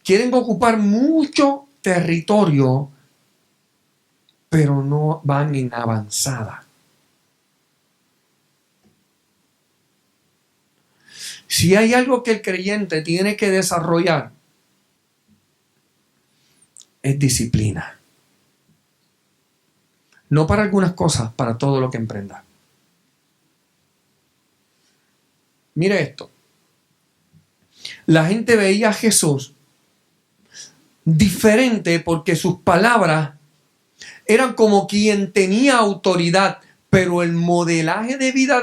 Speaker 1: Quieren ocupar mucho territorio, pero no van en avanzada. Si hay algo que el creyente tiene que desarrollar, es disciplina. No para algunas cosas, para todo lo que emprenda. Mire esto. La gente veía a Jesús diferente porque sus palabras eran como quien tenía autoridad, pero el modelaje de vida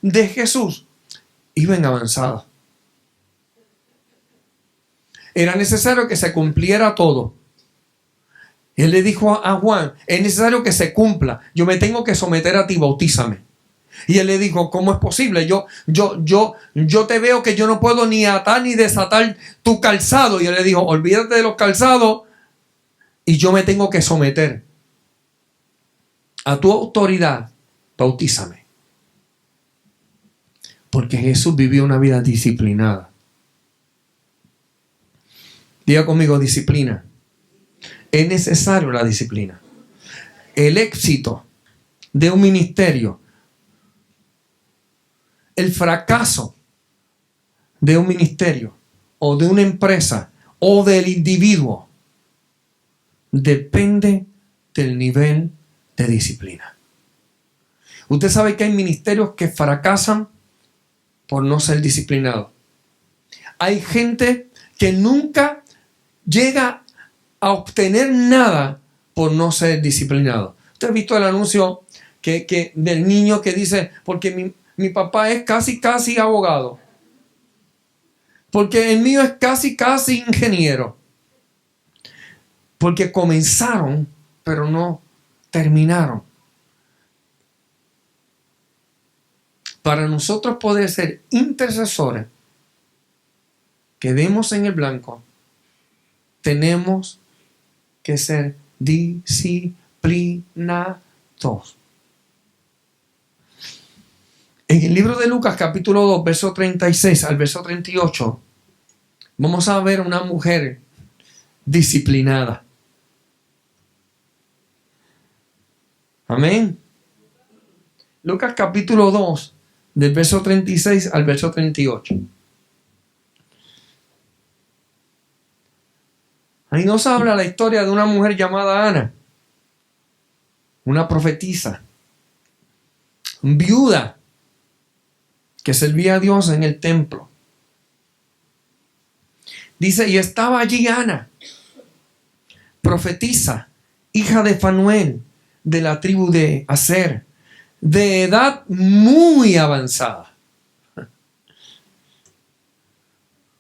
Speaker 1: de Jesús iba en avanzada. Era necesario que se cumpliera todo. Él le dijo a Juan, es necesario que se cumpla. Yo me tengo que someter a ti, bautízame. Y él le dijo, ¿cómo es posible? Yo te veo que yo no puedo ni atar ni desatar tu calzado. Y él le dijo, olvídate de los calzados y yo me tengo que someter a tu autoridad, bautízame. Porque Jesús vivió una vida disciplinada. Diga conmigo, disciplina. Es necesario la disciplina. El éxito de un ministerio, el fracaso de un ministerio o de una empresa o del individuo depende del nivel de disciplina. Usted sabe que hay ministerios que fracasan por no ser disciplinados. Hay gente que nunca llega a obtener nada por no ser disciplinado. Usted ha visto el anuncio que del niño que dice, porque mi papá es casi abogado. Porque el mío es casi ingeniero. Porque comenzaron, pero no terminaron. Para nosotros poder ser intercesores, que demos en el blanco, tenemos que ser disciplinados. En el libro de Lucas, capítulo 2, verso 36 al verso 38, vamos a ver una mujer disciplinada. Amén. Lucas, capítulo 2, del verso 36 al verso 38. Ahí nos habla la historia de una mujer llamada Ana, una profetisa, viuda, que servía a Dios en el templo. Dice, y estaba allí Ana, profetisa, hija de Fanuel, de la tribu de Aser, de edad muy avanzada.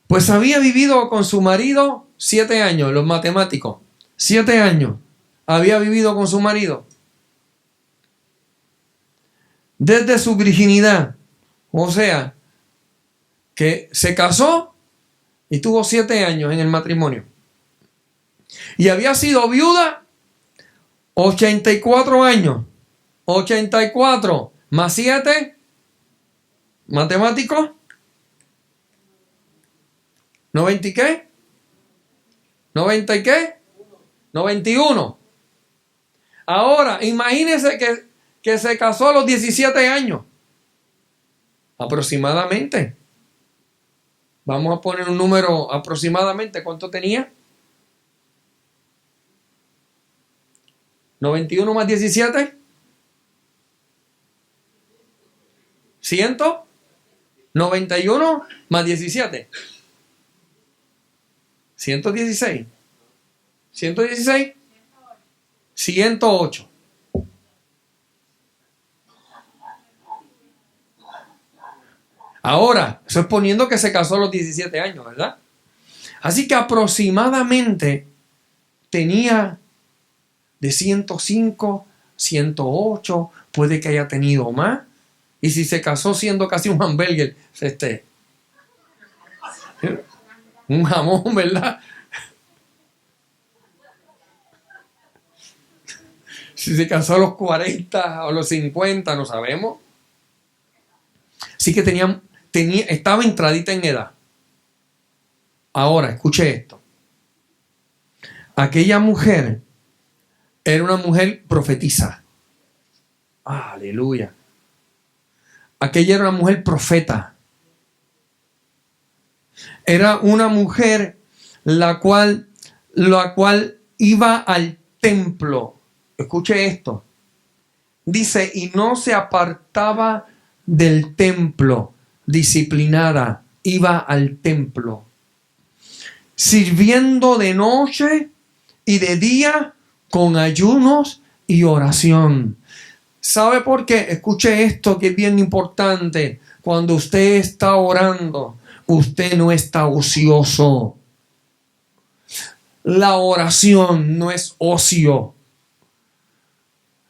Speaker 1: Pues había vivido con su marido 7 años, los matemáticos. 7 años había vivido con su marido. Desde su virginidad. O sea, que se casó y tuvo 7 años en el matrimonio. Y había sido viuda 84 años. 84 más 7, matemático, 90 y qué, 90 y qué, 91. Ahora, imagínense que se casó a los 17 años, aproximadamente. Vamos a poner un número aproximadamente, ¿cuánto tenía? 91 más 17. 191 más 17. 116. 116. 108. Ahora, eso es poniendo que se casó a los 17 años, ¿verdad? Así que aproximadamente tenía de 105, 108, puede que haya tenido más. Y si se casó siendo casi un hamburger, un jamón, ¿verdad? Si se casó a los 40 o a los 50, no sabemos. Así que estaba entradita en edad. Ahora, escuche esto. Aquella mujer era una mujer profetisa. Aleluya. Aquella era una mujer profeta. Era una mujer la cual iba al templo. Escuche esto. Dice, y no se apartaba del templo, disciplinada, iba al templo, sirviendo de noche y de día con ayunos y oración. ¿Sabe por qué? Escuche esto que es bien importante. Cuando usted está orando, usted no está ocioso. La oración no es ocio.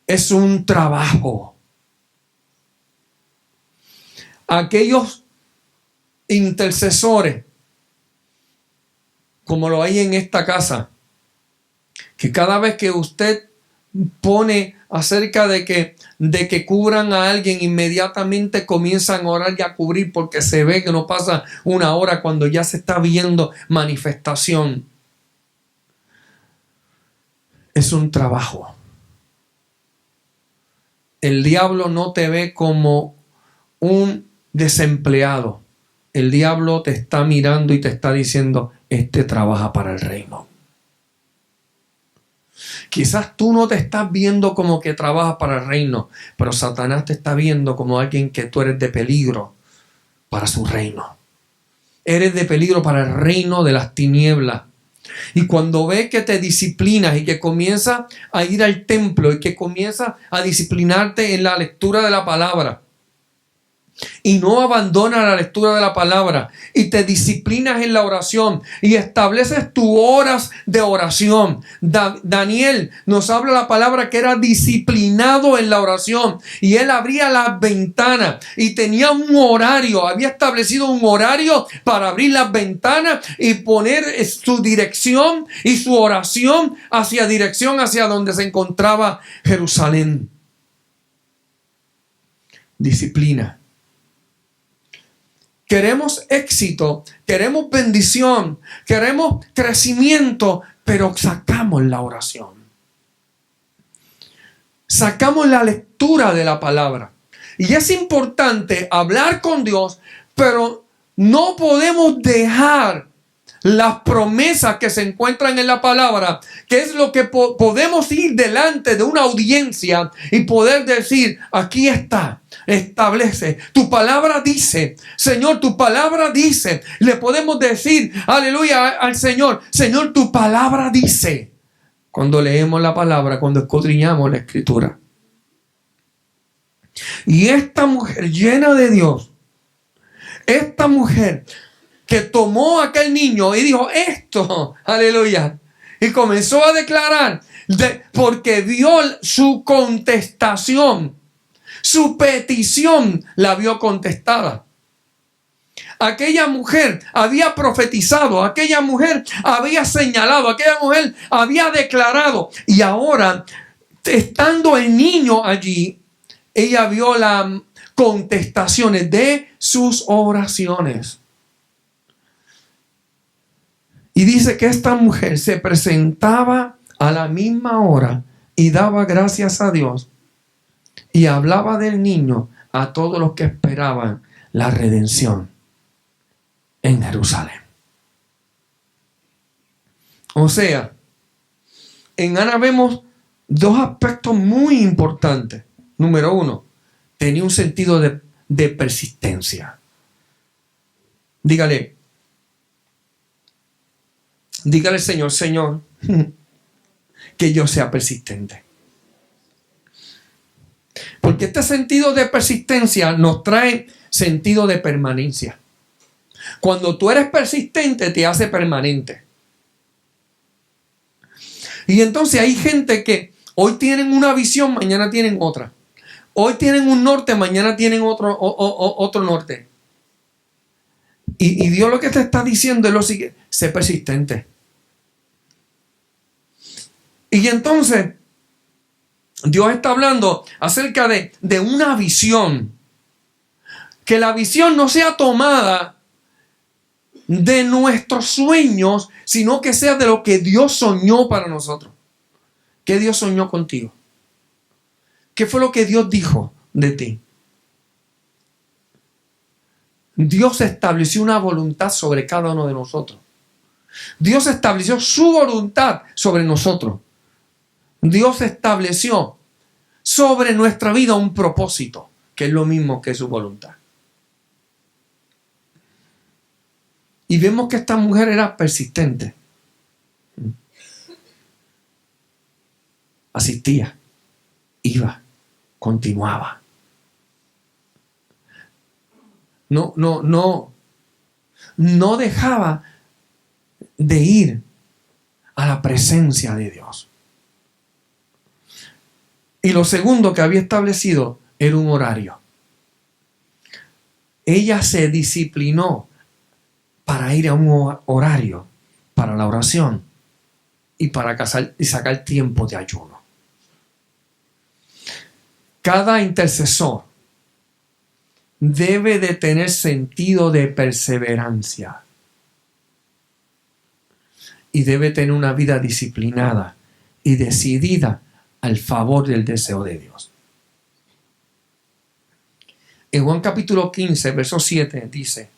Speaker 1: Es un trabajo. Aquellos intercesores, como lo hay en esta casa, que cada vez que usted pone acerca de que cubran a alguien, inmediatamente comienzan a orar y a cubrir, porque se ve que no pasa una hora cuando ya se está viendo manifestación. Es un trabajo. El diablo no te ve como un desempleado. El diablo te está mirando y te está diciendo, este trabaja para el reino. Quizás tú no te estás viendo como que trabajas para el reino, pero Satanás te está viendo como alguien que tú eres de peligro para su reino. Eres de peligro para el reino de las tinieblas. Y cuando ve que te disciplinas y que comienzas a ir al templo y que comienzas a disciplinarte en la lectura de la palabra, y no abandonas la lectura de la palabra y te disciplinas en la oración y estableces tus horas de oración. Daniel nos habla la palabra que era disciplinado en la oración, y él abría las ventanas y tenía un horario, había establecido un horario para abrir las ventanas y poner su dirección y su oración hacia donde se encontraba Jerusalén. Disciplina. Queremos éxito, queremos bendición, queremos crecimiento, pero sacamos la oración. Sacamos la lectura de la palabra. Y es importante hablar con Dios, pero no podemos dejar las promesas que se encuentran en la palabra, que es lo que podemos ir delante de una audiencia y poder decir, aquí está, establece, tu palabra dice, Señor, tu palabra dice. Le podemos decir, aleluya, al Señor, Señor, tu palabra dice. Cuando leemos la palabra, cuando escudriñamos la escritura. Y esta mujer llena de Dios, esta mujer que tomó a aquel niño y dijo esto, aleluya, y comenzó a declarar, porque vio su contestación, su petición la vio contestada. Aquella mujer había profetizado, aquella mujer había señalado, aquella mujer había declarado, y ahora, estando el niño allí, ella vio las contestaciones de sus oraciones. Y dice que esta mujer se presentaba a la misma hora y daba gracias a Dios y hablaba del niño a todos los que esperaban la redención en Jerusalén. O sea, en Ana vemos dos aspectos muy importantes. Número uno, tenía un sentido de persistencia. Dígale Señor, Señor, que yo sea persistente. Porque este sentido de persistencia nos trae sentido de permanencia. Cuando tú eres persistente, te hace permanente. Y entonces hay gente que hoy tienen una visión, mañana tienen otra. Hoy tienen un norte, mañana tienen otro norte. Y Dios lo que te está diciendo es lo siguiente: sé persistente. Y entonces Dios está hablando acerca de una visión. Que la visión no sea tomada de nuestros sueños, sino que sea de lo que Dios soñó para nosotros. ¿Qué Dios soñó contigo? ¿Qué fue lo que Dios dijo de ti? Dios estableció una voluntad sobre cada uno de nosotros. Dios estableció su voluntad sobre nosotros. Dios estableció sobre nuestra vida un propósito, que es lo mismo que su voluntad. Y vemos que esta mujer era persistente. Asistía, iba, continuaba. No dejaba de ir a la presencia de Dios. Y lo segundo que había establecido era un horario. Ella se disciplinó para ir a un horario para la oración y para sacar tiempo de ayuno. Cada intercesor debe de tener sentido de perseverancia y debe tener una vida disciplinada y decidida al favor del deseo de Dios. En Juan capítulo 15, verso 7 dice: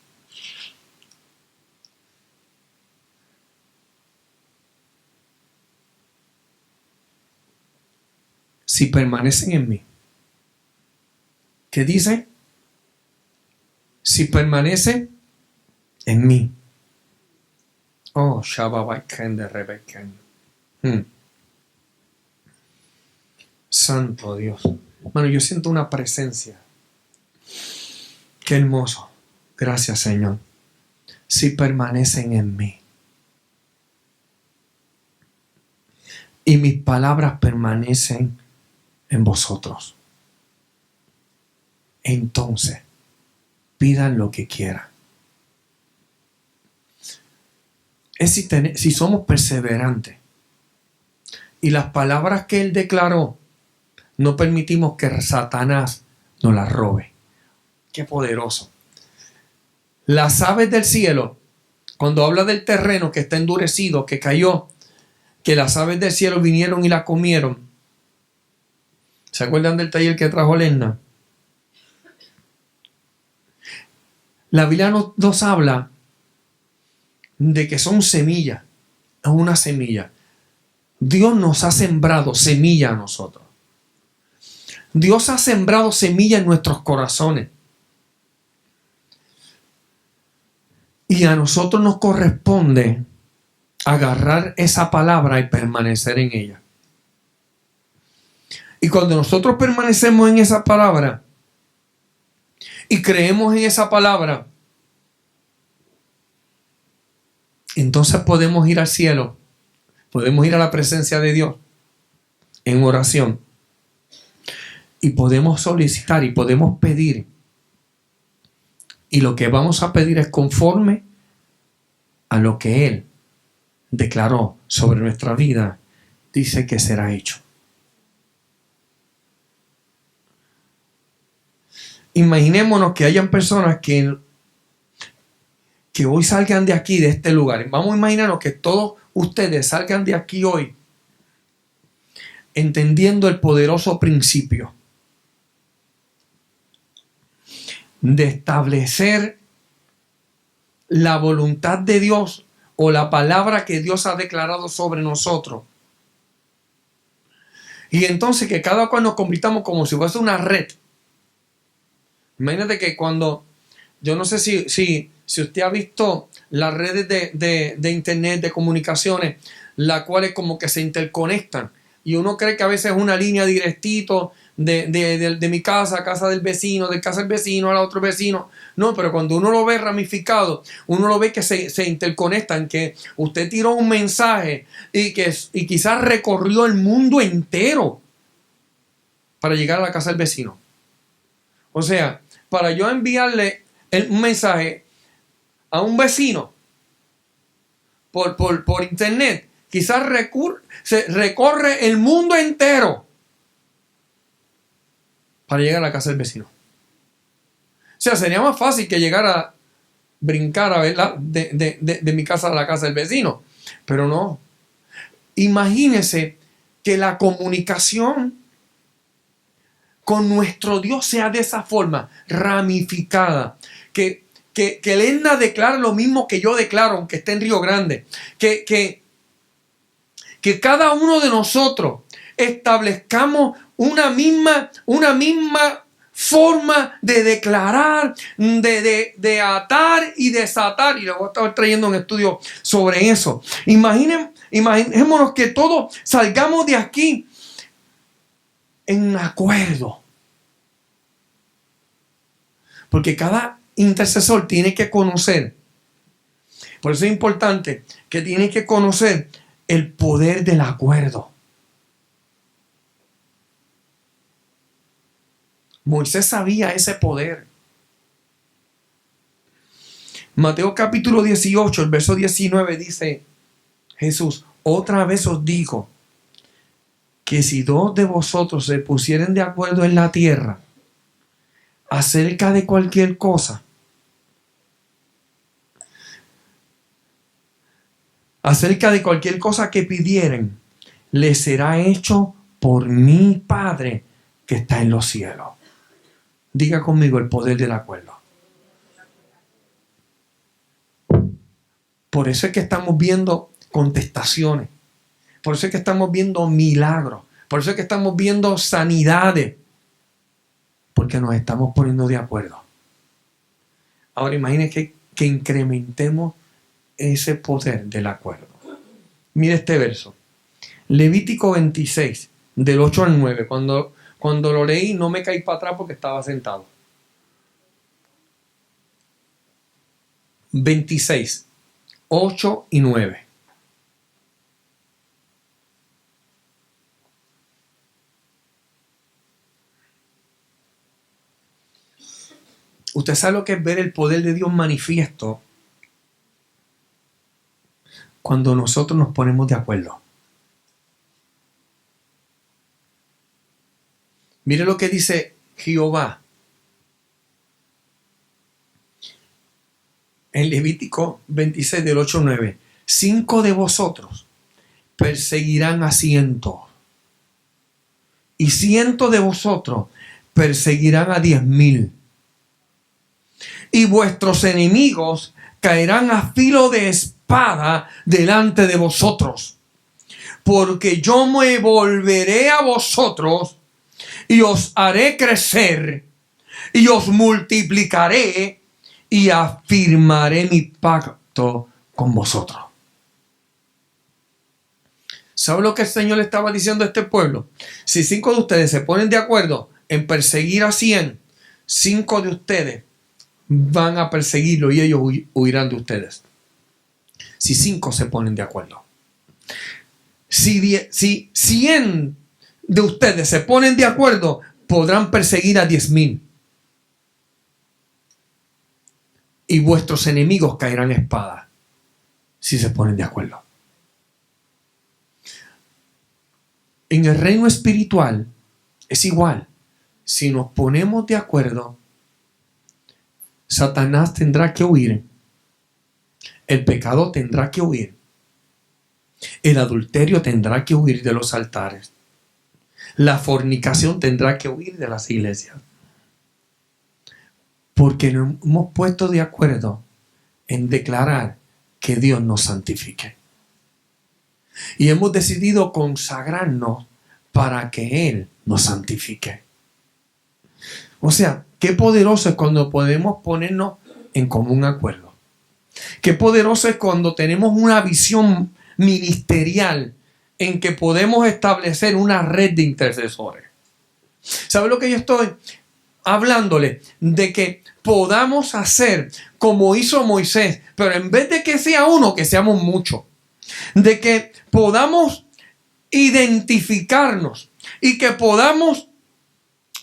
Speaker 1: si permanecen en mí. ¿Qué dice? Si permanecen en mí. Oh, Shabbat de Rebeca. Santo Dios. Bueno, yo siento una presencia. Qué hermoso. Gracias, Señor. Si permanecen en mí. Y mis palabras permanecen en vosotros. Entonces, pidan lo que quieran. Es si somos perseverantes y las palabras que Él declaró, no permitimos que Satanás nos las robe. Qué poderoso. Las aves del cielo, cuando habla del terreno que está endurecido, que cayó, que las aves del cielo vinieron y la comieron. ¿Se acuerdan del taller que trajo Lena? La Biblia nos habla de que son semillas, es una semilla. Dios nos ha sembrado semilla a nosotros. Dios ha sembrado semilla en nuestros corazones. Y a nosotros nos corresponde agarrar esa palabra y permanecer en ella. Y cuando nosotros permanecemos en esa palabra y creemos en esa palabra, entonces podemos ir al cielo, podemos ir a la presencia de Dios en oración y podemos solicitar y podemos pedir. Y lo que vamos a pedir es conforme a lo que Él declaró sobre nuestra vida, dice que será hecho. Imaginémonos que hayan personas que hoy salgan de aquí, de este lugar. Vamos a imaginarnos que todos ustedes salgan de aquí hoy entendiendo el poderoso principio de establecer la voluntad de Dios o la palabra que Dios ha declarado sobre nosotros. Y entonces que cada cual nos convirtamos como si fuese una red. Imagínate que cuando, yo no sé si usted ha visto las redes de internet, de comunicaciones, las cuales como que se interconectan. Y uno cree que a veces es una línea directito de mi casa a casa del vecino, de casa del vecino a la otro vecino. No, pero cuando uno lo ve ramificado, uno lo ve que se interconectan, que usted tiró un mensaje y quizás recorrió el mundo entero para llegar a la casa del vecino. O sea, para yo enviarle un mensaje a un vecino por internet, quizás se recorre el mundo entero para llegar a la casa del vecino. O sea, sería más fácil que brincar a verla de mi casa a la casa del vecino. Pero no. Imagínese que la comunicación con nuestro Dios sea de esa forma, ramificada. Que que Elena declare lo mismo que yo declaro, aunque esté en Río Grande. Que cada uno de nosotros establezcamos una misma forma de declarar, de atar y desatar. Y luego estaba trayendo un estudio sobre eso. Imaginémonos que todos salgamos de aquí en acuerdo. Porque cada intercesor tiene que conocer. Por eso es importante que tiene que conocer el poder del acuerdo. Moisés sabía ese poder. Mateo capítulo 18, el verso 19 dice Jesús: otra vez os digo que si dos de vosotros se pusieren de acuerdo en la tierra acerca de cualquier cosa, que pidieren, les será hecho por mi Padre que está en los cielos. Diga conmigo el poder del acuerdo. Por eso es que estamos viendo contestaciones. Por eso es que estamos viendo milagros. Por eso es que estamos viendo sanidades. Porque nos estamos poniendo de acuerdo. Ahora imagínense que incrementemos ese poder del acuerdo. Mire este verso. Levítico 26, del 8 al 9. Cuando lo leí no me caí para atrás porque estaba sentado. 26, 8 y 9. Usted sabe lo que es ver el poder de Dios manifiesto cuando nosotros nos ponemos de acuerdo. Mire lo que dice Jehová en Levítico 26 del 8 al 9. 5 de vosotros perseguirán a 100 y 100 de vosotros perseguirán a 10,000. Y vuestros enemigos caerán a filo de espada delante de vosotros. Porque yo me volveré a vosotros y os haré crecer y os multiplicaré y afirmaré mi pacto con vosotros. ¿Sabe lo que el Señor le estaba diciendo a este pueblo? Si 5 de ustedes se ponen de acuerdo en perseguir a 100, 5 de ustedes van a perseguirlo y ellos huirán de ustedes. Si 5 se ponen de acuerdo. Si 100 de ustedes se ponen de acuerdo, podrán perseguir a 10,000. Y vuestros enemigos caerán a espada si se ponen de acuerdo. En el reino espiritual es igual. Si nos ponemos de acuerdo, Satanás tendrá que huir. El pecado tendrá que huir. El adulterio tendrá que huir de los altares. La fornicación tendrá que huir de las iglesias. Porque nos hemos puesto de acuerdo en declarar que Dios nos santifique. Y hemos decidido consagrarnos para que Él nos santifique. O sea, qué poderoso es cuando podemos ponernos en común acuerdo. Qué poderoso es cuando tenemos una visión ministerial en que podemos establecer una red de intercesores. ¿Sabe lo que yo estoy hablándole? De que podamos hacer como hizo Moisés, pero en vez de que sea uno, que seamos muchos. De que podamos identificarnos y que podamos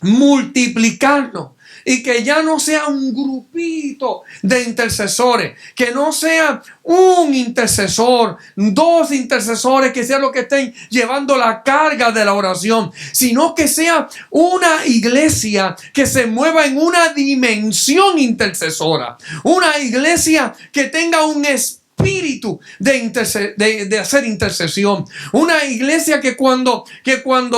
Speaker 1: multiplicarnos y que ya no sea un grupito de intercesores, que no sea un intercesor, 2 intercesores que sean los que estén llevando la carga de la oración, sino que sea una iglesia que se mueva en una dimensión intercesora, una iglesia que tenga un espíritu espíritu de hacer intercesión. Una iglesia que cuando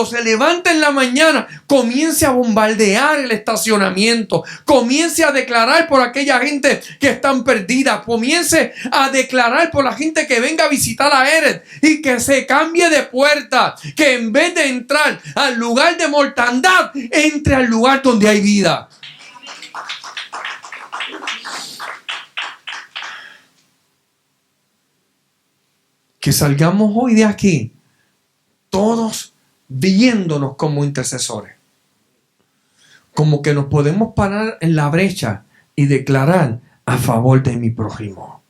Speaker 1: se levanta en la mañana comience a bombardear el estacionamiento, comience a declarar por aquella gente que están perdidas, comience a declarar por la gente que venga a visitar a Eres y que se cambie de puerta, que en vez de entrar al lugar de mortandad, entre al lugar donde hay vida. Que salgamos hoy de aquí todos viéndonos como intercesores. Como que nos podemos parar en la brecha y declarar a favor de mi prójimo.